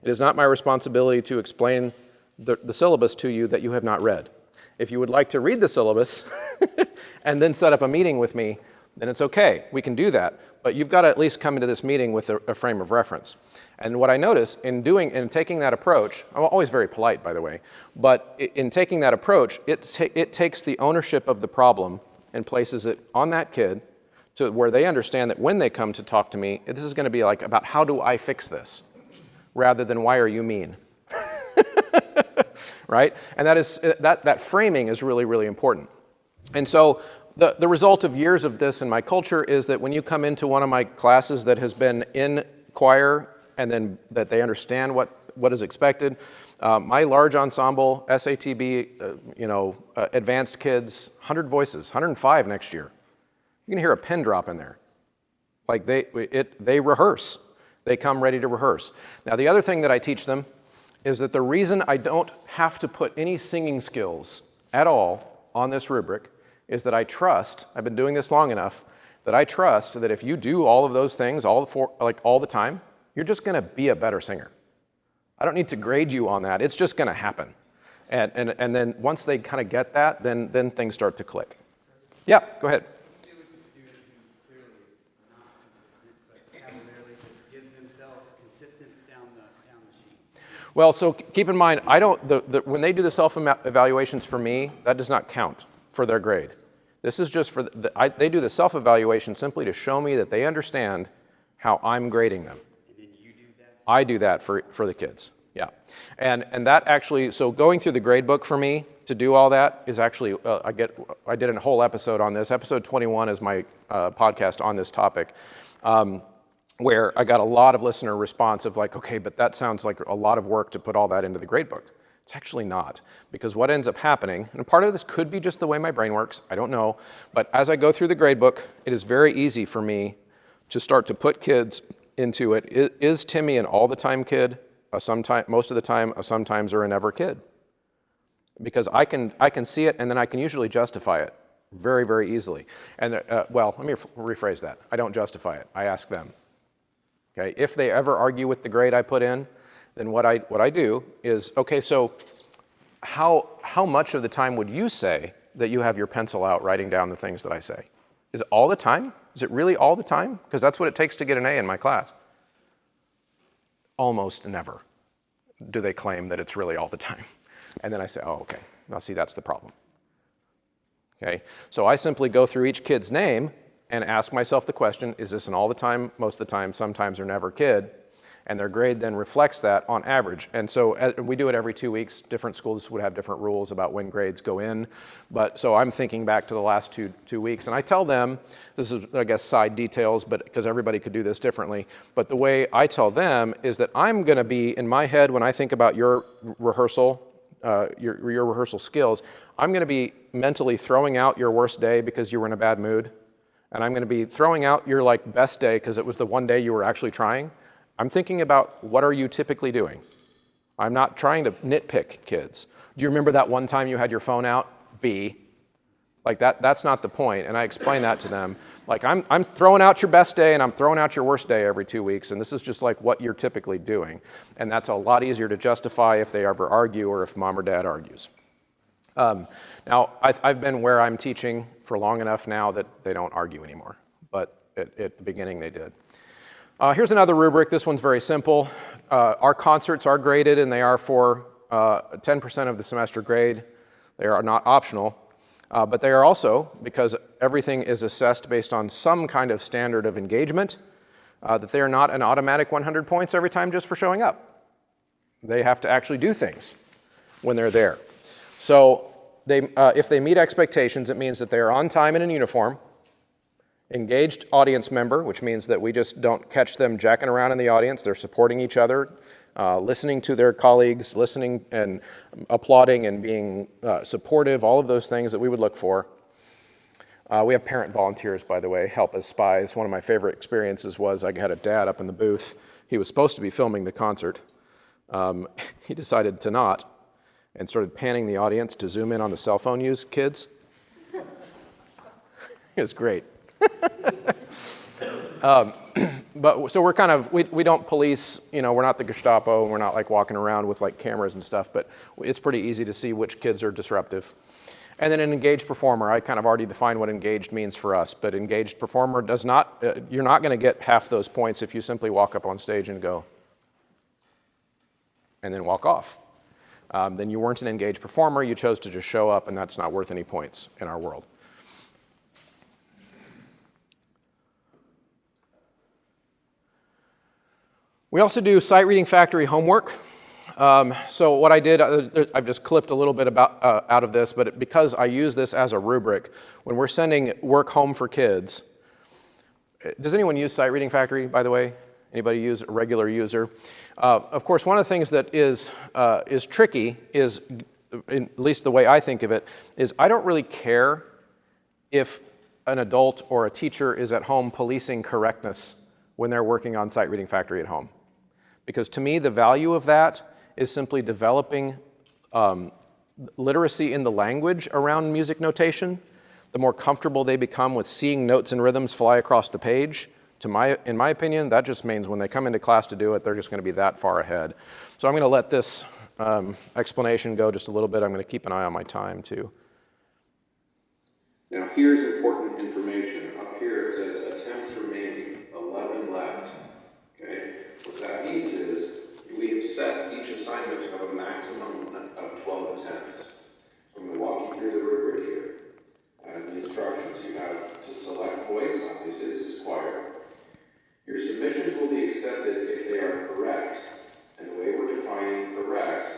It is not my responsibility to explain the syllabus to you that you have not read. If you would like to read the syllabus and then set up a meeting with me, then it's okay. We can do that. But you've got to at least come into this meeting with a frame of reference. And what I notice in taking that approach, I'm always very polite, by the way, but in taking that approach, it takes the ownership of the problem and places it on that kid to where they understand that when they come to talk to me, this is going to be like about how do I fix this, rather than why are you mean, right? And that framing is really, really important. And so the result of years of this in my culture is that when you come into one of my classes that has been in choir and then that they understand what is expected, my large ensemble, SATB, advanced kids, 100 voices, 105 next year. You can hear a pin drop in there. Like they rehearse. They come ready to rehearse. Now the other thing that I teach them is that the reason I don't have to put any singing skills at all on this rubric is that I trust, I've been doing this long enough, that I trust that if you do all of those things all the time, you're just going to be a better singer. I don't need to grade you on that. It's just going to happen. And then once they kind of get that, then things start to click. Yeah, go ahead. Well, so keep in mind, I don't, when they do the self-evaluations for me, that does not count for their grade. This is just for, they do the self-evaluation simply to show me that they understand how I'm grading them. And then you do that? I do that for the kids, yeah. And that actually, so going through the grade book for me to do all that is actually, I did a whole episode on this. Episode 21 is my podcast on this topic, where I got a lot of listener response of like, okay, but that sounds like a lot of work to put all that into the grade book. It's actually not, because what ends up happening, and part of this could be just the way my brain works, I don't know, but as I go through the grade book, it is very easy for me to start to put kids into it. Is Timmy an all-the-time kid, most of the time, a sometimes or a never kid? Because I can see it, and then I can usually justify it very, very easily. And well, let me rephrase that. I don't justify it. I ask them. Okay, if they ever argue with the grade I put in, then what I do is, okay, so how much of the time would you say that you have your pencil out writing down the things that I say? Is it all the time? Is it really all the time? Because that's what it takes to get an A in my class. Almost never do they claim that it's really all the time. And then I say, oh, okay, now see, that's the problem. Okay, so I simply go through each kid's name and ask myself the question, is this an all the time, most of the time, sometimes or never kid? And their grade then reflects that on average. And so we do it every 2 weeks. Different schools would have different rules about when grades go in. But so I'm thinking back to the last two weeks, and I tell them, this is, I guess, side details, but because everybody could do this differently. But the way I tell them is that I'm going to be, in my head, when I think about your rehearsal, your rehearsal skills, I'm going to be mentally throwing out your worst day because you were in a bad mood. And I'm going to be throwing out your like best day because it was the one day you were actually trying. I'm thinking about what are you typically doing. I'm not trying to nitpick kids. Do you remember that one time you had your phone out? B. Like that's not the point. And I explain that to them. Like I'm throwing out your best day and I'm throwing out your worst day every 2 weeks. And this is just like what you're typically doing. And that's a lot easier to justify if they ever argue or if mom or dad argues. Now, I've been where I'm teaching for long enough now that they don't argue anymore, but at the beginning they did. Here's another rubric. This one's very simple. Our concerts are graded, and they are for 10% of the semester grade. They are not optional, but they are also, because everything is assessed based on some kind of standard of engagement, that they are not an automatic 100 points every time just for showing up. They have to actually do things when they're there. So if they meet expectations, it means that they are on time and in uniform, engaged audience member, which means that we just don't catch them jacking around in the audience. They're supporting each other, listening to their colleagues, listening and applauding and being supportive, all of those things that we would look for. We have parent volunteers, by the way, help as spies. One of my favorite experiences was I had a dad up in the booth. He was supposed to be filming the concert. He decided to not, and started panning the audience to zoom in on the cell phone use kids. It was great. But so we're kind of, we don't police, we're not the Gestapo, and we're not like walking around with like cameras and stuff, but it's pretty easy to see which kids are disruptive. And then an engaged performer, I kind of already defined what engaged means for us, but engaged performer does not, you're not going to get half those points if you simply walk up on stage and go, and then walk off. Then you weren't an engaged performer, you chose to just show up, and that's not worth any points in our world. We also do sight reading factory homework. So what I did, I've just clipped a little bit out of this, but because I use this as a rubric, when we're sending work home for kids, does anyone use sight reading factory, by the way? Anybody use a regular user? Of course, one of the things that is tricky is, at least the way I think of it, is I don't really care if an adult or a teacher is at home policing correctness when they're working on sight reading factory at home. Because to me, the value of that is simply developing literacy in the language around music notation. The more comfortable they become with seeing notes and rhythms fly across the page, in my opinion, that just means when they come into class to do it, they're just going to be that far ahead. So I'm going to let this explanation go just a little bit. I'm going to keep an eye on my time, too. Now, here's important information. Up here it says attempts remaining, 11 left. Okay? What that means is We have set each assignment to have a maximum of 12 attempts. So I'm going to walk you through the rubric here. And the instructions you have to select voice, obviously this is choir. Your submissions will be accepted if they are correct. And the way we're defining correct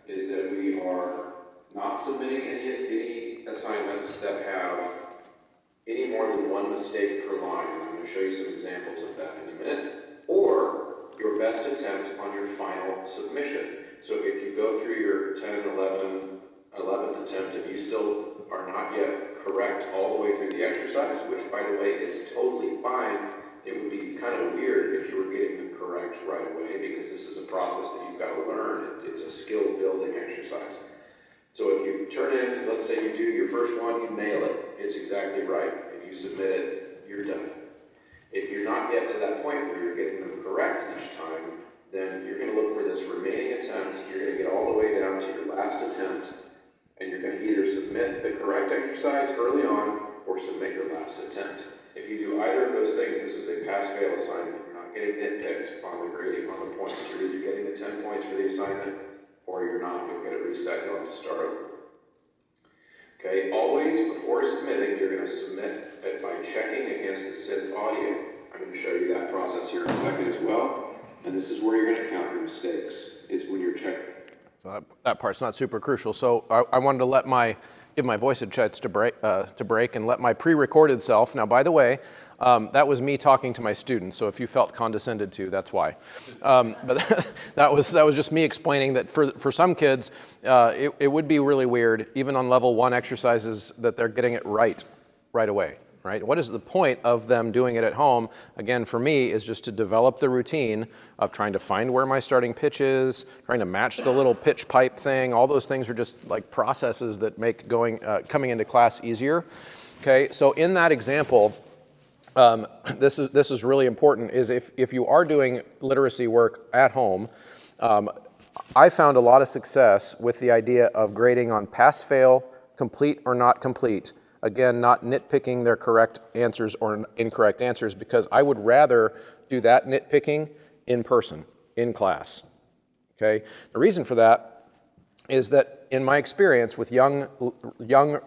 is that we are not submitting any assignments that have any more than one mistake per line. I'm going to show you some examples of that in a minute. Or your best attempt on your final submission. So if you go through your 10, 11th attempt and you still are not yet correct all the way through the exercise, which by the way is totally fine, it would be kind of weird if you were getting them correct right away, because this is a process that you've got to learn. It's a skill building exercise. So if you turn in, let's say you do your first one, you nail it, it's exactly right, and you submit it, you're done. If you're not yet to that point where you're getting them correct each time, then you're going to look for this remaining attempts. You're going to get all the way down to your last attempt, and you're going to either submit the correct exercise early on or submit your last attempt. If you do either of those things, this is a pass-fail assignment. You're not getting nitpicked on the grading, on the points. You're either getting the 10 points for the assignment or you're not. You'll get it reset. You'll have to start over. Okay, always before submitting, you're going to submit it by checking against the synth audio. I'm going to show you that process here in a second as well. And this is where you're going to count your mistakes. It's when you're checking. So that part's not super crucial. So I wanted to give my voice a chance to break and let my pre-recorded self. Now, by the way, that was me talking to my students. So if you felt condescended to, that's why. But that was just me explaining that for some kids, it would be really weird, even on level 1 exercises, that they're getting it right away. Right? What is the point of them doing it at home? Again, for me, is just to develop the routine of trying to find where my starting pitch is, trying to match the little pitch pipe thing. All those things are just like processes that make coming into class easier. Okay, so in that example, this is really important. Is if you are doing literacy work at home, I found a lot of success with the idea of grading on pass-fail, complete or not complete. Again, not nitpicking their correct answers or incorrect answers, because I would rather do that nitpicking in person, in class. Okay? The reason for that is that in my experience with young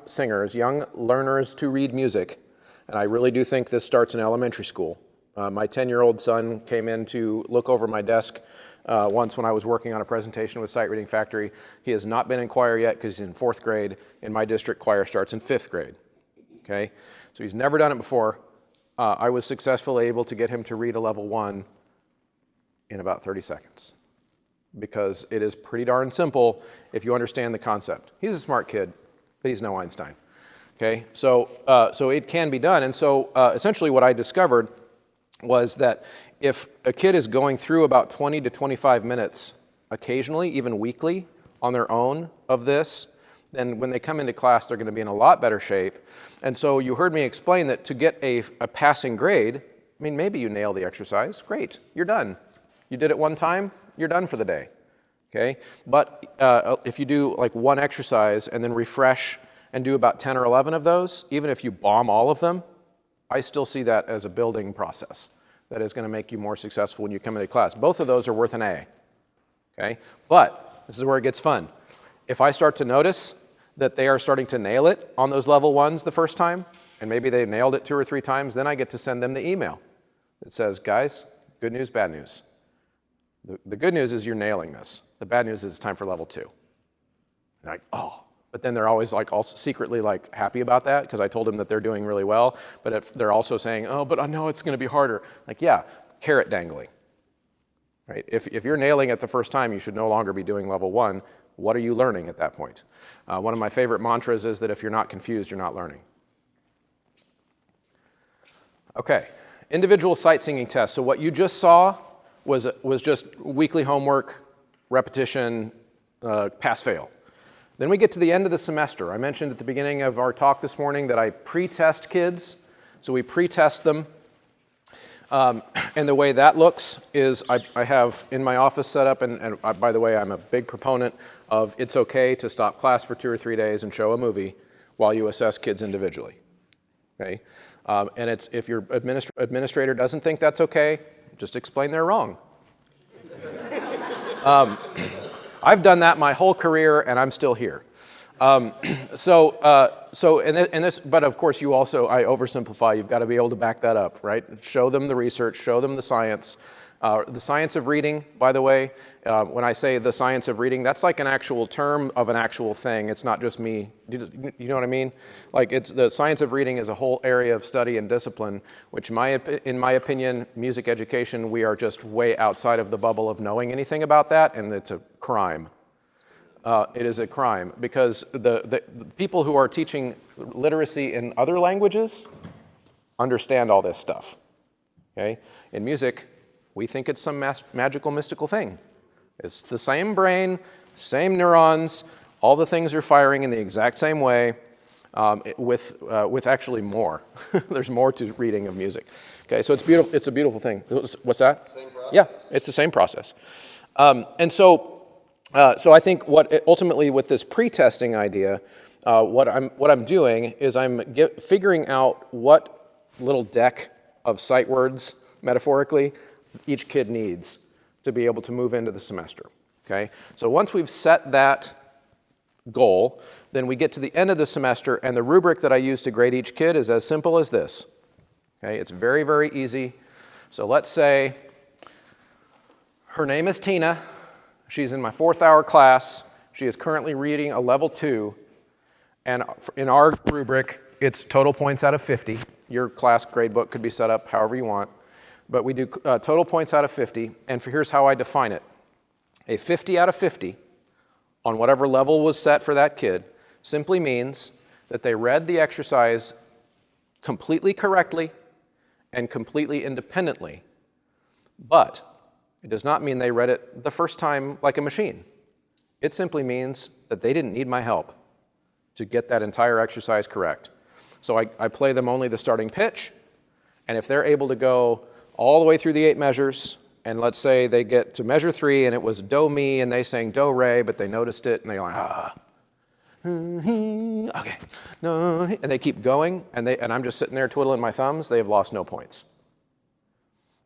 singers, young learners to read music, and I really do think this starts in elementary school. My 10-year-old son came in to look over my desk once when I was working on a presentation with Sight Reading Factory. He has not been in choir yet because he's in 4th grade. In my district, choir starts in 5th grade. Okay, so he's never done it before. I was successfully able to get him to read a level 1 in about 30 seconds, because it is pretty darn simple if you understand the concept. He's a smart kid, but he's no Einstein. Okay, so it can be done. And so essentially what I discovered was that if a kid is going through about 20 to 25 minutes occasionally, even weekly, on their own of this, then when they come into class, they're going to be in a lot better shape. And so you heard me explain that to get a passing grade, I mean, maybe you nail the exercise, great, you're done. You did it one time, you're done for the day. Okay, but if you do like one exercise and then refresh and do about 10 or 11 of those, even if you bomb all of them, I still see that as a building process that is going to make you more successful when you come into class. Both of those are worth an A. Okay, but this is where it gets fun. If I start to notice that they are starting to nail it on those level 1s the first time, and maybe they nailed it 2 or 3 times, then I get to send them the email that says, guys, good news, bad news. The good news is you're nailing this. The bad news is it's time for level 2. And like, oh. But then they're always like also secretly like happy about that because I told them that they're doing really well. But if they're also saying, oh, but I know it's going to be harder. Like, yeah, carrot dangling. Right? If you're nailing it the first time, you should no longer be doing level 1. What are you learning at that point? One of my favorite mantras is that if you're not confused, you're not learning. Okay, individual sight singing tests. So what you just saw was just weekly homework, repetition, pass-fail. Then we get to the end of the semester. I mentioned at the beginning of our talk this morning that I pre-test kids. So we pre-test them. And the way that looks is I have in my office set up, and by the way, I'm a big proponent of it's okay to stop class for 2 or 3 days and show a movie while you assess kids individually. Okay? And it's if your administrator doesn't think that's okay, just explain they're wrong. I've done that my whole career, and I'm still here. But of course, you also, I oversimplify, you've got to be able to back that up, right? Show them the research, show them the science. The science of reading, by the way, when I say the science of reading, that's like an actual term of an actual thing. It's not just me. You know what I mean? Like, the science of reading is a whole area of study and discipline, which in my opinion, music education, we are just way outside of the bubble of knowing anything about that, and it's a crime. It is a crime because the people who are teaching literacy in other languages understand all this stuff. Okay? In music, we think it's some magical, mystical thing. It's the same brain, same neurons, all the things are firing in the exact same way, with actually more. There's more to reading of music. Okay, so it's beautiful. It's a beautiful thing. What's that? Same process? Yeah, it's the same process. So I think ultimately with this pre-testing idea, what I'm doing is I'm figuring out what little deck of sight words, metaphorically, each kid needs to be able to move into the semester. Okay, so once we've set that goal, then we get to the end of the semester, and the rubric that I use to grade each kid is as simple as this. Okay, it's very, very easy. So let's say her name is Tina. She's in my 4th hour class. She is currently reading a level 2. And in our rubric, it's total points out of 50. Your class grade book could be set up however you want. But we do total points out of 50. And here's how I define it. A 50 out of 50 on whatever level was set for that kid simply means that they read the exercise completely correctly and completely independently. But it does not mean they read it the first time like a machine. It simply means that they didn't need my help to get that entire exercise correct. So I play them only the starting pitch, and if they're able to go all the way through the 8 measures, and let's say they get to measure 3 and it was do, mi, and they sang do, re, but they noticed it and they're like, okay, no, and they keep going, and I'm just sitting there twiddling my thumbs, they have lost no points.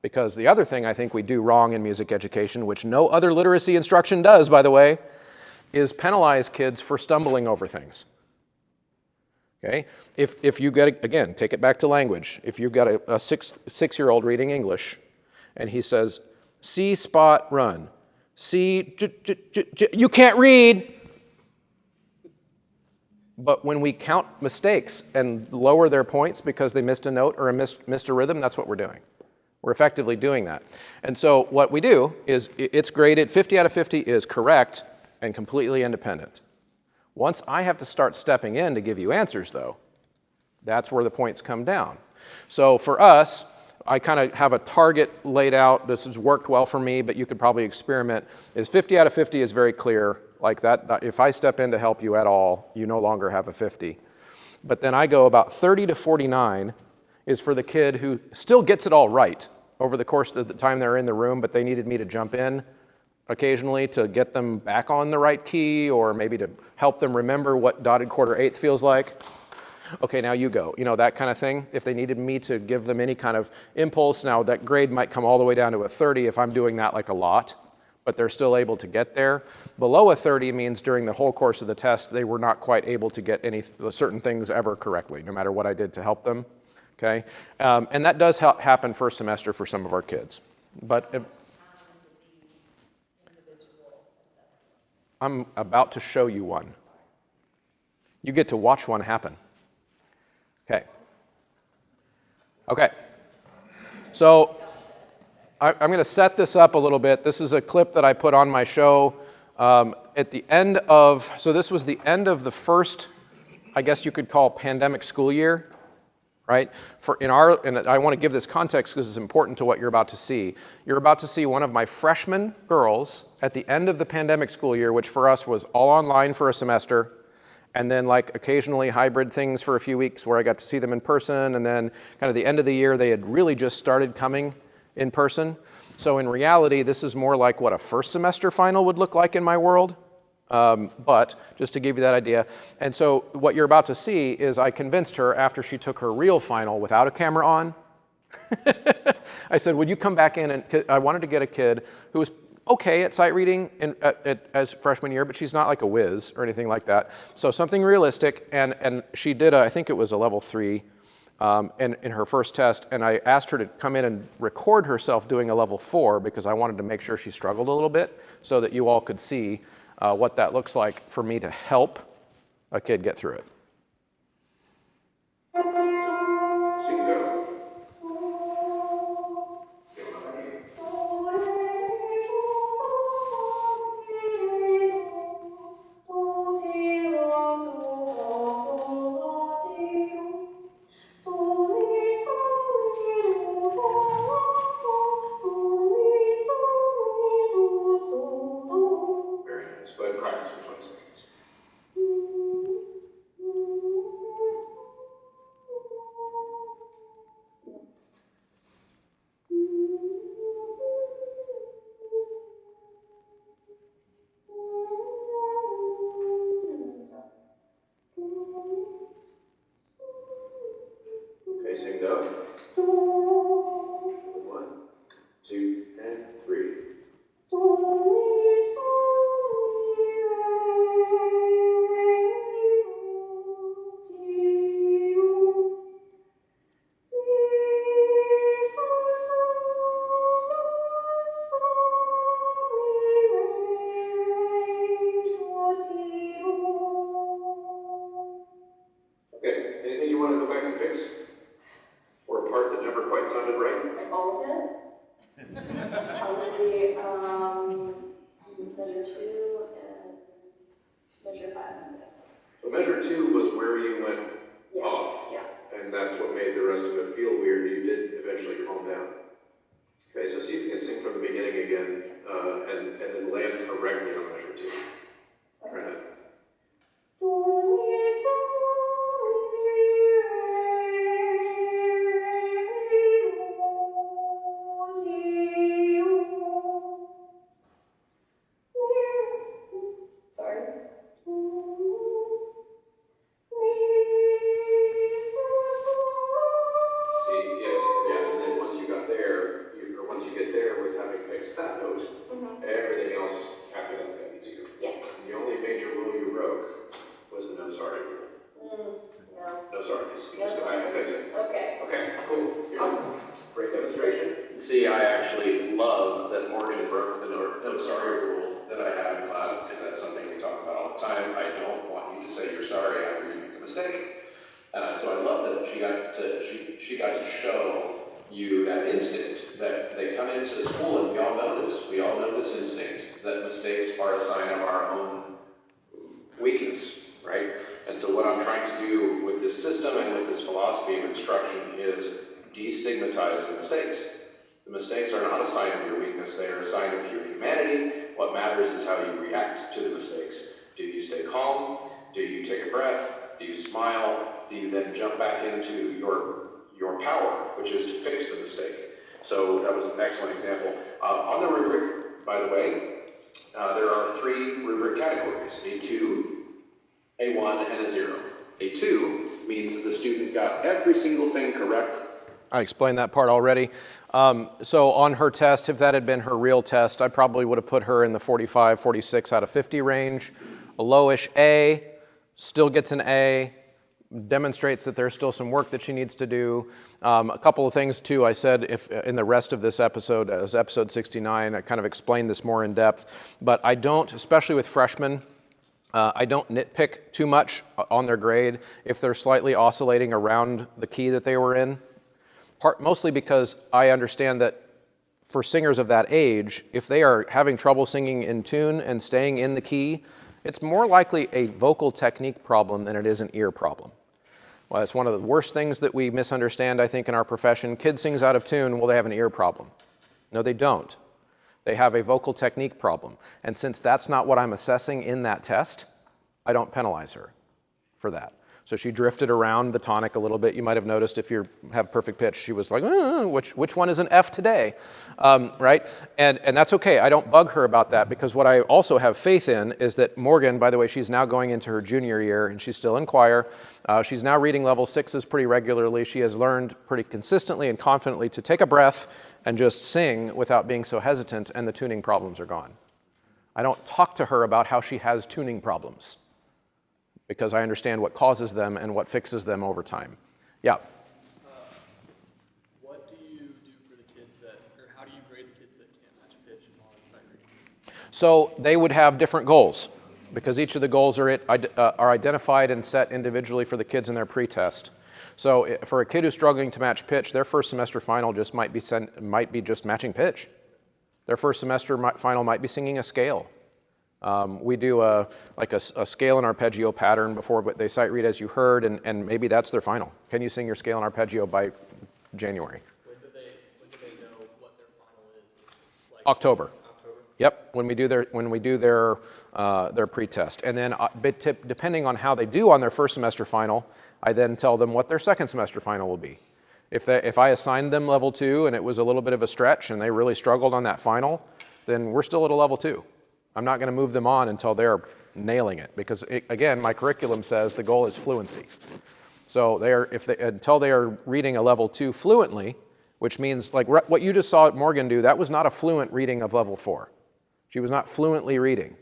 Because the other thing I think we do wrong in music education, which no other literacy instruction does, by the way, is penalize kids for stumbling over things. Okay? If you get, again, take it back to language. If you've got a six-year-old reading English, and he says, see, spot, run. See, you can't read. But when we count mistakes and lower their points because they missed a note or missed a rhythm, that's what we're doing. We're effectively doing that. And so what we do is it's graded, 50 out of 50 is correct and completely independent. Once I have to start stepping in to give you answers, though, that's where the points come down. So for us, I kind of have a target laid out. This has worked well for me, but you could probably experiment. Is 50 out of 50 is very clear. Like that, if I step in to help you at all, you no longer have a 50. But then I go about 30 to 49 is for the kid who still gets it all right over the course of the time they're in the room, but they needed me to jump in occasionally to get them back on the right key or maybe to help them remember what dotted quarter eighth feels like. Okay, now you go. You know, that kind of thing. If they needed me to give them any kind of impulse, now that grade might come all the way down to a 30 if I'm doing that like a lot, but they're still able to get there. Below a 30 means during the whole course of the test, they were not quite able to get any certain things ever correctly, no matter what I did to help them. Okay, and that does happen first semester for some of our kids. But I'm about to show you one. You get to watch one happen. Okay. So I'm going to set this up a little bit. This is a clip that I put on my show at the end of, so this was the end of the first, I guess you could call pandemic school year, right? And I want to give this context because it's important to what you're about to see. You're about to see one of my freshman girls at the end of the pandemic school year, which for us was all online for a semester, and then like occasionally hybrid things for a few weeks where I got to see them in person, and then kind of the end of the year, they had really just started coming in person. So in reality, this is more like what a first semester final would look like in my world. But just to give you that idea. And so what you're about to see is I convinced her after she took her real final without a camera on. I said, would you come back in? And I wanted to get a kid who was okay at sight reading as freshman year, but she's not like a whiz or anything like that. So something realistic, and she did, I think it was a level 3 in her first test, and I asked her to come in and record herself doing a level 4 because I wanted to make sure she struggled a little bit so that you all could see what that looks like for me to help a kid get through it. So you can go. Very nice. Go ahead and practice for 20 seconds. Okay, sing go. 1, 2, and 3. Okay, anything you want to go back and fix? Or a part that never quite sounded right? Like all of it? Probably, measure 2 and measure 5 and 6. So measure 2 was where you went Yeah. off. Yeah. And that's what made the rest of it feel weird. You did eventually calm down. Okay, so see if you can sing from the beginning again, and then land correctly on measure 2. Try that. Sorry. See, yes, yeah, and then once you got there, or once you get there with having fixed that note, everything else after that got easier. Yes. And the only major rule you broke was the no sorry rule. No. No sorry, just No go back and fix it. Okay. Okay, cool. Here. Awesome. Great demonstration. See, I actually love that Morgan broke the no sorry rule that I have in class because that's something we talk about all the time. I don't want you to say you're sorry after you make a mistake. So I love that she got to show you that instinct that they come into school, and we all know this. We all know this instinct that mistakes are a sign of our own weakness, right? And so what I'm trying to do with this system and with this philosophy of instruction is destigmatize the mistakes. The mistakes are not a sign of your weakness, they are a sign of your humanity. What matters is how you react to the mistakes. Do you stay calm? Do you take a breath? Do you smile? Do you then jump back into your power, which is to fix the mistake? So that was an excellent example. On the rubric, by the way, there are 3 rubric categories, a 2, a 1, and a 0. A 2 means that the student got every single thing correct. I explained that part already. So on her test, if that had been her real test, I probably would have put her in the 45, 46 out of 50 range. A lowish A, still gets an A, demonstrates that there's still some work that she needs to do. A couple of things too, I said if in the rest of this episode, as episode 69, I kind of explained this more in depth, but I don't, especially with freshmen, I don't nitpick too much on their grade if they're slightly oscillating around the key that they were in. Mostly because I understand that for singers of that age, if they are having trouble singing in tune and staying in the key, it's more likely a vocal technique problem than it is an ear problem. Well, it's one of the worst things that we misunderstand, I think, in our profession. Kid sings out of tune, well, they have an ear problem. No, they don't. They have a vocal technique problem. And since that's not what I'm assessing in that test, I don't penalize her for that. So she drifted around the tonic a little bit. You might have noticed if you have perfect pitch, she was like, which one is an F today, right? And that's okay. I don't bug her about that because what I also have faith in is that Morgan, by the way, she's now going into her junior year and she's still in choir. She's now reading level 6s pretty regularly. She has learned pretty consistently and confidently to take a breath and just sing without being so hesitant, and the tuning problems are gone. I don't talk to her about how she has tuning problems, because I understand what causes them and what fixes them over time. Yeah. What do you do for the kids that, or how do you grade the kids that can't match pitch on sight reading? So they would have different goals, because each of the goals are identified and set individually for the kids in their pretest. So for a kid who's struggling to match pitch, their first semester final just might be just matching pitch. Their first semester final might be singing a scale. We do a scale and arpeggio pattern before they sight read, as you heard, and maybe that's their final. Can you sing your scale and arpeggio by January? When do they know what their final is? Like October. October? Yep, when we do their pretest, and then depending on how they do on their first semester final, I then tell them what their second semester final will be. If I assigned them level 2 and it was a little bit of a stretch and they really struggled on that final, then we're still at a level 2. I'm not going to move them on until they're nailing it, because again, my curriculum says the goal is fluency. So until they are reading a level 2 fluently, which means like what you just saw Morgan do, that was not a fluent reading of level 4. She was not fluently reading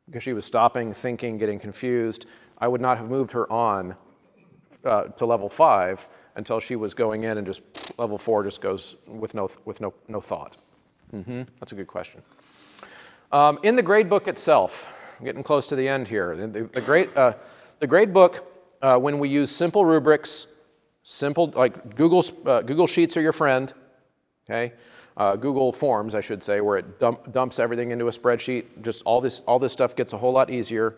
because she was stopping, thinking, getting confused. I would not have moved her on to level 5 until she was going in and just level 4 just goes with no thought. That's a good question. In the grade book itself, I'm getting close to the end here. The grade book, when we use simple rubrics, like Google Sheets are your friend, okay? Google Forms, I should say, where it dumps everything into a spreadsheet. Just all this stuff gets a whole lot easier.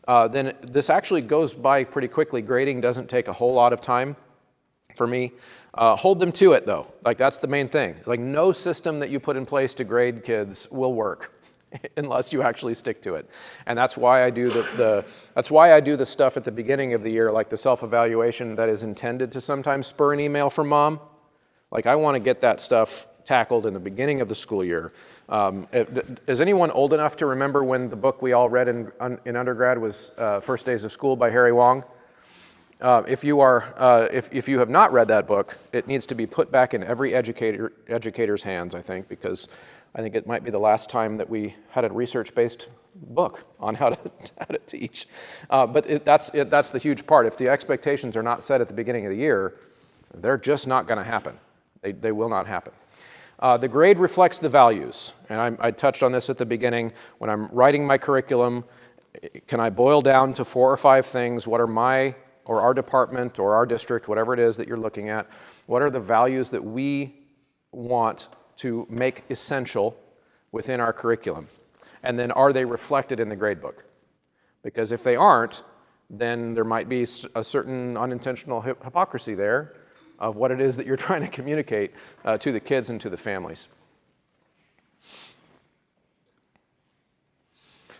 Then this actually goes by pretty quickly. Grading doesn't take a whole lot of time for me. Hold them to it though. Like that's the main thing. Like no system that you put in place to grade kids will work unless you actually stick to it. And that's why I do the stuff at the beginning of the year, like the self-evaluation that is intended to sometimes spur an email from mom. Like I want to get that stuff tackled in the beginning of the school year. Is anyone old enough to remember when the book we all read in undergrad was First Days of School by Harry Wong? If you have not read that book, it needs to be put back in every educator's hands, I think, because I think it might be the last time that we had a research-based book on how to teach. But that's the huge part. If the expectations are not set at the beginning of the year, they're just not going to happen. They will not happen. The grade reflects the values, and I touched on this at the beginning. When I'm writing my curriculum, can I boil down to 4 or 5 things? What are my, or our department, or our district, whatever it is that you're looking at, what are the values that we want to make essential within our curriculum? And then are they reflected in the gradebook? Because if they aren't, then there might be a certain unintentional hypocrisy there of what it is that you're trying to communicate to the kids and to the families.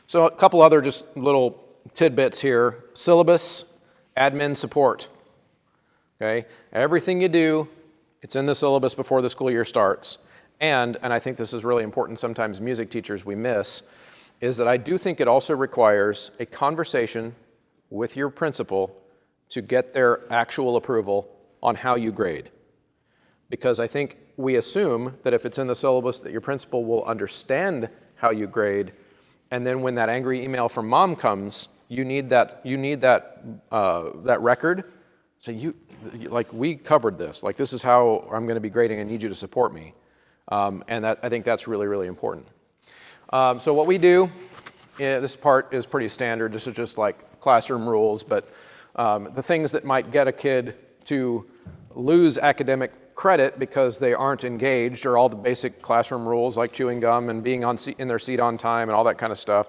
So a couple other just little tidbits here. Syllabus, admin support. Okay, everything you do, it's in the syllabus before the school year starts. And I think this is really important, sometimes music teachers we miss, is that I do think it also requires a conversation with your principal to get their actual approval on how you grade. Because I think we assume that if it's in the syllabus that your principal will understand how you grade, and then when that angry email from mom comes, you need that record. So like we covered this, like this is how I'm going to be grading, I need you to support me. And I think that's really, really important. So what we do, this part is pretty standard. This is just like classroom rules, but the things that might get a kid to lose academic credit because they aren't engaged are all the basic classroom rules like chewing gum and being in their seat on time and all that kind of stuff.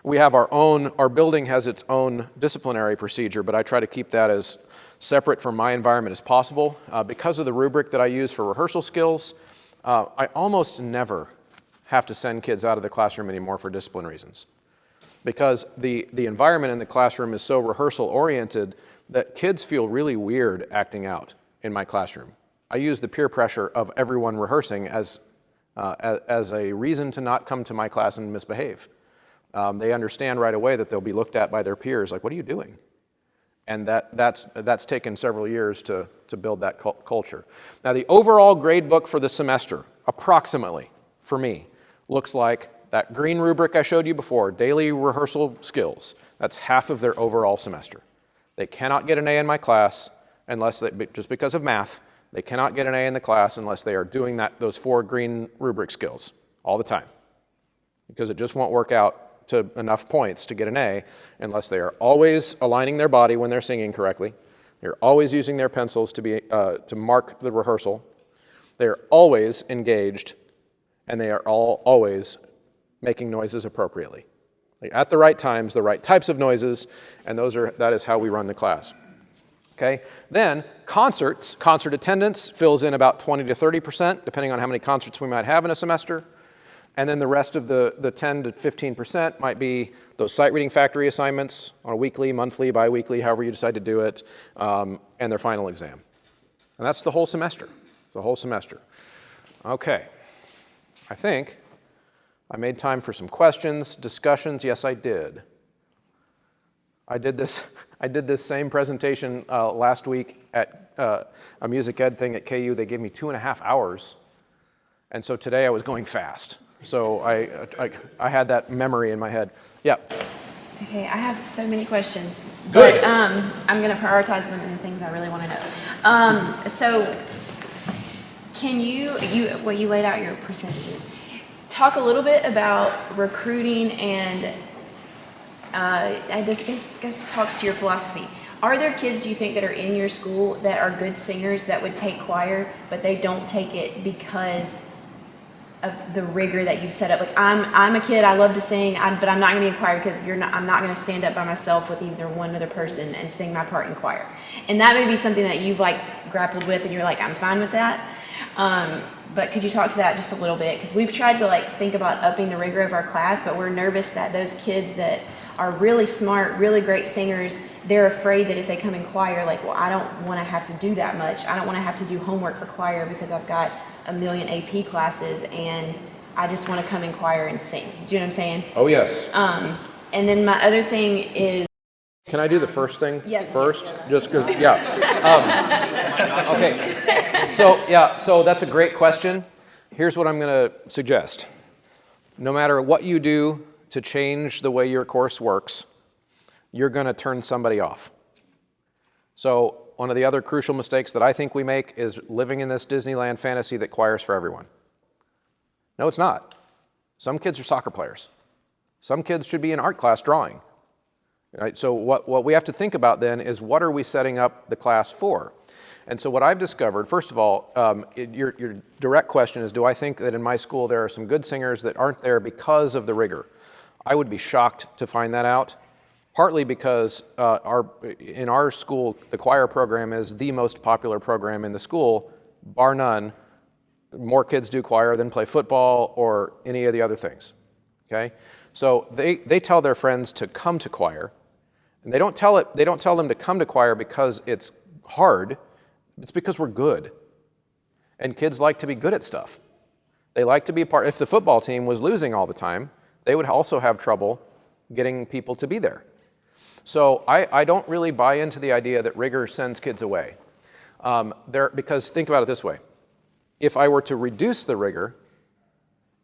We have our building has its own disciplinary procedure, but I try to keep that as separate from my environment as possible. Because of the rubric that I use for rehearsal skills, I almost never have to send kids out of the classroom anymore for discipline reasons. Because the environment in the classroom is so rehearsal oriented that kids feel really weird acting out in my classroom. I use the peer pressure of everyone rehearsing as a reason to not come to my class and misbehave. They understand right away that they'll be looked at by their peers like, what are you doing? And that's taken several years to build that culture. Now, the overall grade book for the semester, approximately, for me, looks like that green rubric I showed you before, daily rehearsal skills. That's half of their overall semester. They cannot get an A in my class unless just because of math, they cannot get an A in the class unless they are doing those 4 green rubric skills all the time. Because it just won't work out to enough points to get an A unless they are always aligning their body when they're singing correctly. They're always using their pencils to mark the rehearsal. They're always engaged, and they are always making noises appropriately. Like at the right times, the right types of noises, and that is how we run the class. Okay? Then concert attendance fills in about 20 to 30%, depending on how many concerts we might have in a semester. And then the rest of the 10 to 15% might be those sight reading factory assignments on a weekly, monthly, bi-weekly, however you decide to do it, and their final exam. And that's the whole semester. The whole semester. Okay. I think I made time for some questions, discussions. Yes, I did. I did this same presentation last week at a music ed thing at KU. They gave me 2.5 hours. And so today I was going fast. So I had that memory in my head. Yeah. Okay, I have so many questions. Good. But I'm going to prioritize them in the things I really want to know. So can you laid out your percentages. Talk a little bit about recruiting and I guess talks to your philosophy. Are there kids, do you think, that are in your school that are good singers that would take choir, but they don't take it because of the rigor that you've set up? Like I'm a kid, I love to sing, but I'm not going to be in choir because I'm not going to stand up by myself with either one other person and sing my part in choir. And that may be something that you've grappled with, and you're like, I'm fine with that. But could you talk to that just a little bit? Because we've tried to think about upping the rigor of our class, but we're nervous that those kids that are really smart, really great singers, they're afraid that if they come in choir, I don't want to have to do that much. I don't want to have to do homework for choir because I've got a million AP classes and I just want to come in choir and sing. Do you know what I'm saying? Oh, yes. And then my other thing is... Can I do the first thing Yes. first? Just because, yeah. Okay. So that's a great question. Here's what I'm going to suggest. No matter what you do to change the way your course works, you're going to turn somebody off. So one of the other crucial mistakes that I think we make is living in this Disneyland fantasy that choir's for everyone. No, it's not. Some kids are soccer players. Some kids should be in art class drawing. Right? So what we have to think about then is, what are we setting up the class for? And so what I've discovered, first of all, your direct question is, do I think that in my school there are some good singers that aren't there because of the rigor? I would be shocked to find that out, partly because in our school, the choir program is the most popular program in the school, bar none. More kids do choir than play football or any of the other things, okay? So they tell their friends to come to choir, and they don't tell them to come to choir because it's hard. It's because we're good. And kids like to be good at stuff. They like to be a part. If the football team was losing all the time, they would also have trouble getting people to be there. So I don't really buy into the idea that rigor sends kids away. Because think about it this way. If I were to reduce the rigor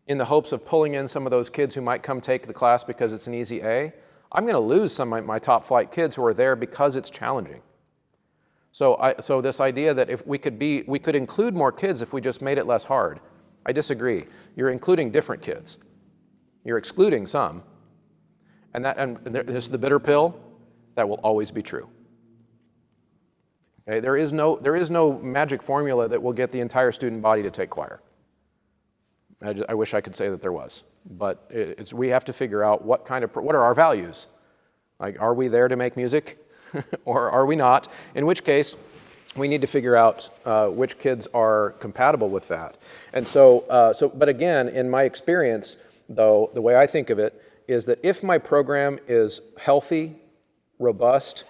in the hopes of pulling in some of those kids who might come take the class because it's an easy A, I'm going to lose some of my top flight kids who are there because it's challenging. So this idea that if we could include more kids if we just made it less hard, I disagree. You're including different kids. You're excluding some. And this is the bitter pill. That will always be true. Okay? There is no magic formula that will get the entire student body to take choir. I wish I could say that there was. But we have to figure out what are our values? Are we there to make music? Or are we not? In which case, we need to figure out which kids are compatible with that. And but again, in my experience, though, the way I think of it is that if my program is healthy, robust,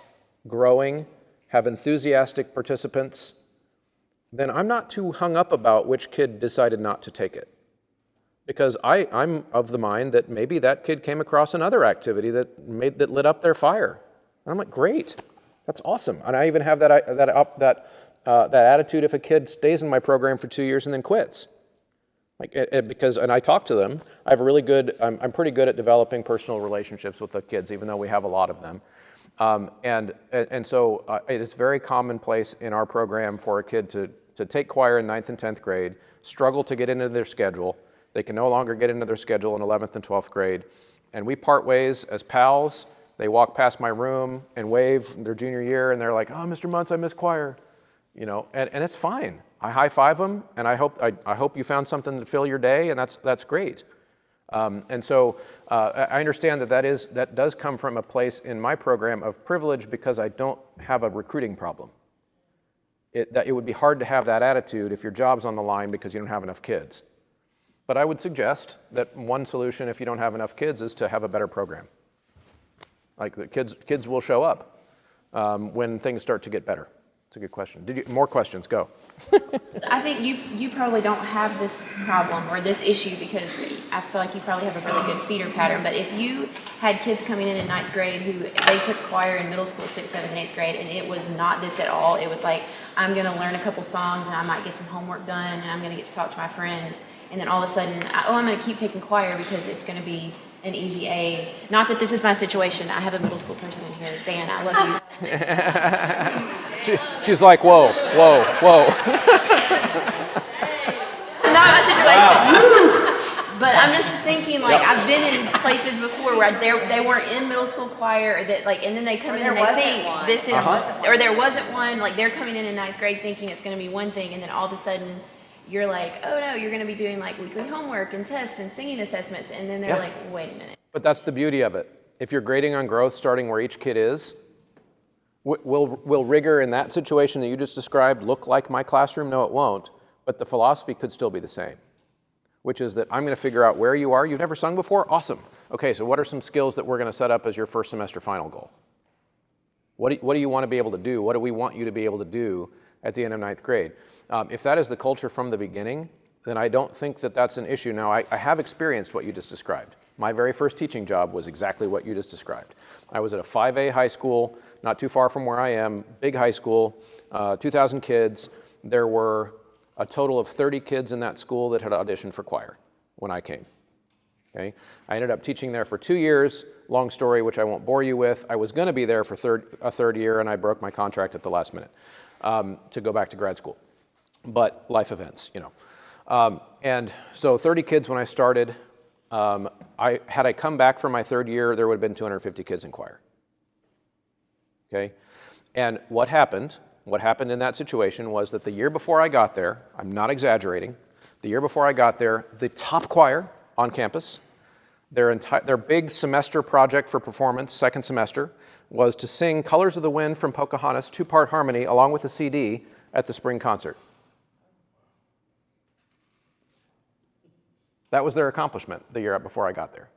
growing, have enthusiastic participants, then I'm not too hung up about which kid decided not to take it. Because I'm of the mind that maybe that kid came across another activity that lit up their fire. And I'm like, great, that's awesome. And I even have that attitude if a kid stays in my program for 2 years and then quits. Because I talk to them. I have a really good, I'm pretty good at developing personal relationships with the kids, even though we have a lot of them. And so it's very commonplace in our program for a kid to take choir in 9th and 10th grade, struggle to get into their schedule. They can no longer get into their schedule in 11th and 12th grade. And we part ways as pals. They walk past my room and wave their junior year, and they're like, oh, Mr. Muntz, I miss choir. You know, and it's fine. I high-five them, and I hope you found something to fill your day, and that's great. And so I understand that does come from a place in my program of privilege because I don't have a recruiting problem. It would be hard to have that attitude if your job's on the line because you don't have enough kids. But I would suggest that one solution if you don't have enough kids is to have a better program. Like the kids will show up when things start to get better. It's a good question. More questions? Go. I think you probably don't have this problem or this issue because I feel like you probably have a really good feeder pattern. But if you had kids coming in 9th grade who they took choir in middle school, 6th, 7th, and 8th grade, and it was not this at all. It was like, I'm going to learn a couple songs and I might get some homework done and I'm going to get to talk to my friends. And then all of a sudden, I'm going to keep taking choir because it's going to be an easy A. Not that this is my situation. I have a middle school person in here. Dan, I love you. She's like, whoa. Not my situation. But I'm just thinking, like, Yep. I've been in places before where they weren't in middle school choir, or that, like, and then they come in and they think this is, or there wasn't one, like, they're coming in 9th grade thinking it's going to be one thing, and then all of a sudden, you're like, oh no, you're going to be doing like weekly homework and tests and singing assessments, and then they're like, wait a minute. But that's the beauty of it. If you're grading on growth starting where each kid is, will rigor in that situation that you just described look like my classroom? No, it won't. But the philosophy could still be the same, which is that I'm going to figure out where you are. You've never sung before? Awesome. Okay, so what are some skills that we're going to set up as your first semester final goal? What do you want to be able to do? What do we want you to be able to do at the end of 9th grade? If that is the culture from the beginning, then I don't think that that's an issue. Now, I have experienced what you just described. My very first teaching job was exactly what you just described. I was at a 5A high school, not too far from where I am, big high school, 2,000 kids. There were a total of 30 kids in that school that had auditioned for choir when I came. Okay? I ended up teaching there for 2 years. Long story, which I won't bore you with. I was going to be there for a third year, and I broke my contract at the last minute to go back to grad school. But life events, you know. And so 30 kids when I started. Had I come back for my third year, there would have been 250 kids in choir. Okay? And what happened in that situation was that the year before I got there, I'm not exaggerating, the year before I got there, the top choir on campus, their big semester project for performance, second semester, was to sing Colors of the Wind from Pocahontas, 2-part harmony, along with a CD at the spring concert. That was their accomplishment the year before I got there.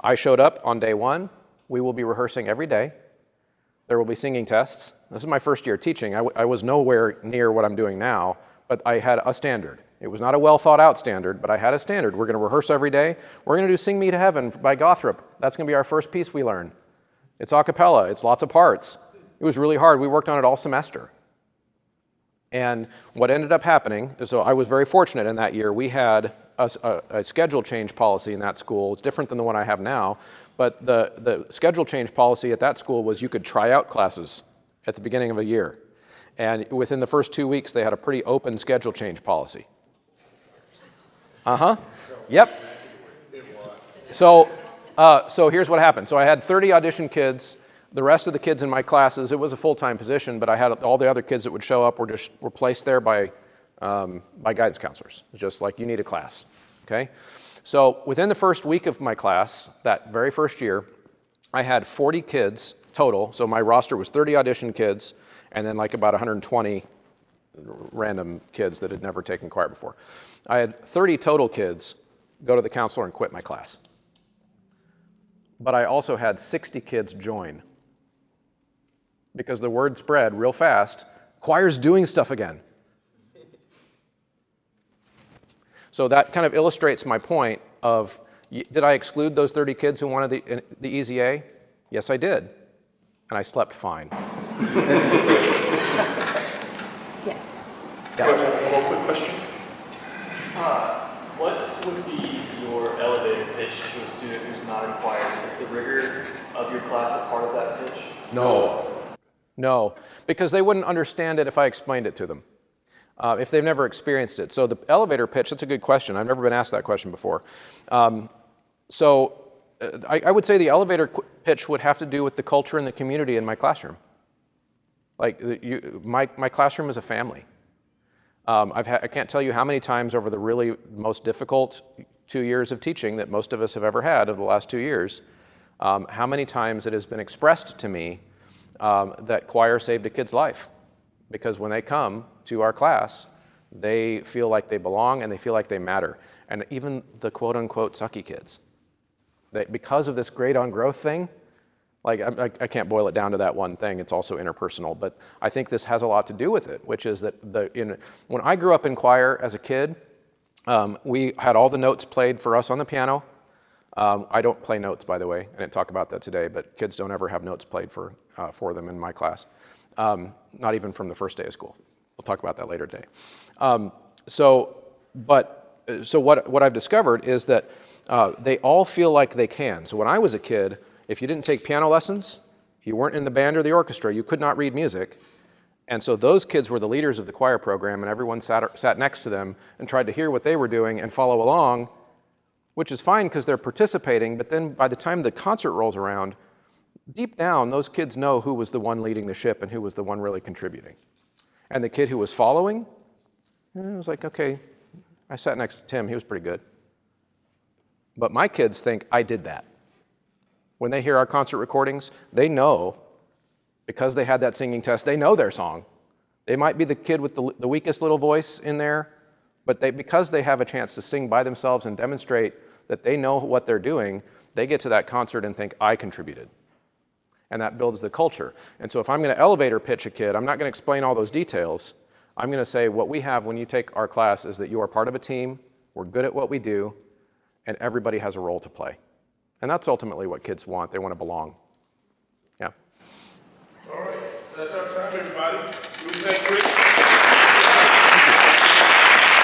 I showed up on day one. We will be rehearsing every day. There will be singing tests. This is my first year teaching. I was nowhere near what I'm doing now, but I had a standard. It was not a well thought out standard, but I had a standard. We're going to rehearse every day. We're going to do Sing Me to Heaven by Gothrop. That's going to be our first piece we learn. It's a cappella. It's lots of parts. It was really hard. We worked on it all semester. And what ended up happening, so I was very fortunate in that year. We had a schedule change policy in that school. It's different than the one I have now, but the schedule change policy at that school was you could try out classes at the beginning of a year. And within the first 2 weeks, they had a pretty open schedule change policy. Yep. So here's what happened. So I had 30 audition kids. The rest of the kids in my classes, it was a full-time position, but I had all the other kids that would show up were placed there by guidance counselors. It's just like, you need a class, okay? So within the first week of my class, that very first year, I had 40 kids total. So my roster was 30 audition kids, and then like about 120 random kids that had never taken choir before. I had 30 total kids go to the counselor and quit my class. But I also had 60 kids join because the word spread real fast, choir's doing stuff again. So that kind of illustrates my point of, did I exclude those 30 kids who wanted the easy A? Yes, I did. And I slept fine. Yeah. Coach, I have one more quick question. What would be your elevator pitch to a student who's not in choir? Is the rigor of your class a part of that pitch? No, because they wouldn't understand it if I explained it to them, if they've never experienced it. So the elevator pitch, that's a good question. I've never been asked that question before. I would say the elevator pitch would have to do with the culture and the community in my classroom. Like, my classroom is a family. I can't tell you how many times over the really most difficult 2 years of teaching that most of us have ever had over the last 2 years, how many times it has been expressed to me that choir saved a kid's life. Because when they come to our class, they feel like they belong and they feel like they matter. And even the quote-unquote sucky kids, because of this grade on growth thing, like I can't boil it down to that one thing, it's also interpersonal, but I think this has a lot to do with it, which is that when I grew up in choir as a kid, we had all the notes played for us on the piano. I don't play notes, by the way. I didn't talk about that today, but kids don't ever have notes played for them in my class, not even from the first day of school. We'll talk about that later today. So what I've discovered is that they all feel like they can. So when I was a kid, if you didn't take piano lessons, you weren't in the band or the orchestra, you could not read music. And so those kids were the leaders of the choir program, and everyone sat next to them and tried to hear what they were doing and follow along, which is fine because they're participating, but then by the time the concert rolls around, deep down, those kids know who was the one leading the ship and who was the one really contributing. And the kid who was following, it was like, okay, I sat next to Tim, he was pretty good. But my kids think I did that. When they hear our concert recordings, they know, because they had that singing test, they know their song. They might be the kid with the weakest little voice in there, but because they have a chance to sing by themselves and demonstrate that they know what they're doing, they get to that concert and think, I contributed. And that builds the culture. And so if I'm going to elevator pitch a kid, I'm not going to explain all those details. I'm going to say what we have when you take our class is that you are part of a team, we're good at what we do, and everybody has a role to play. And that's ultimately what kids want. They want to belong. Yeah. All right, so that's our time, everybody. We thank Chris.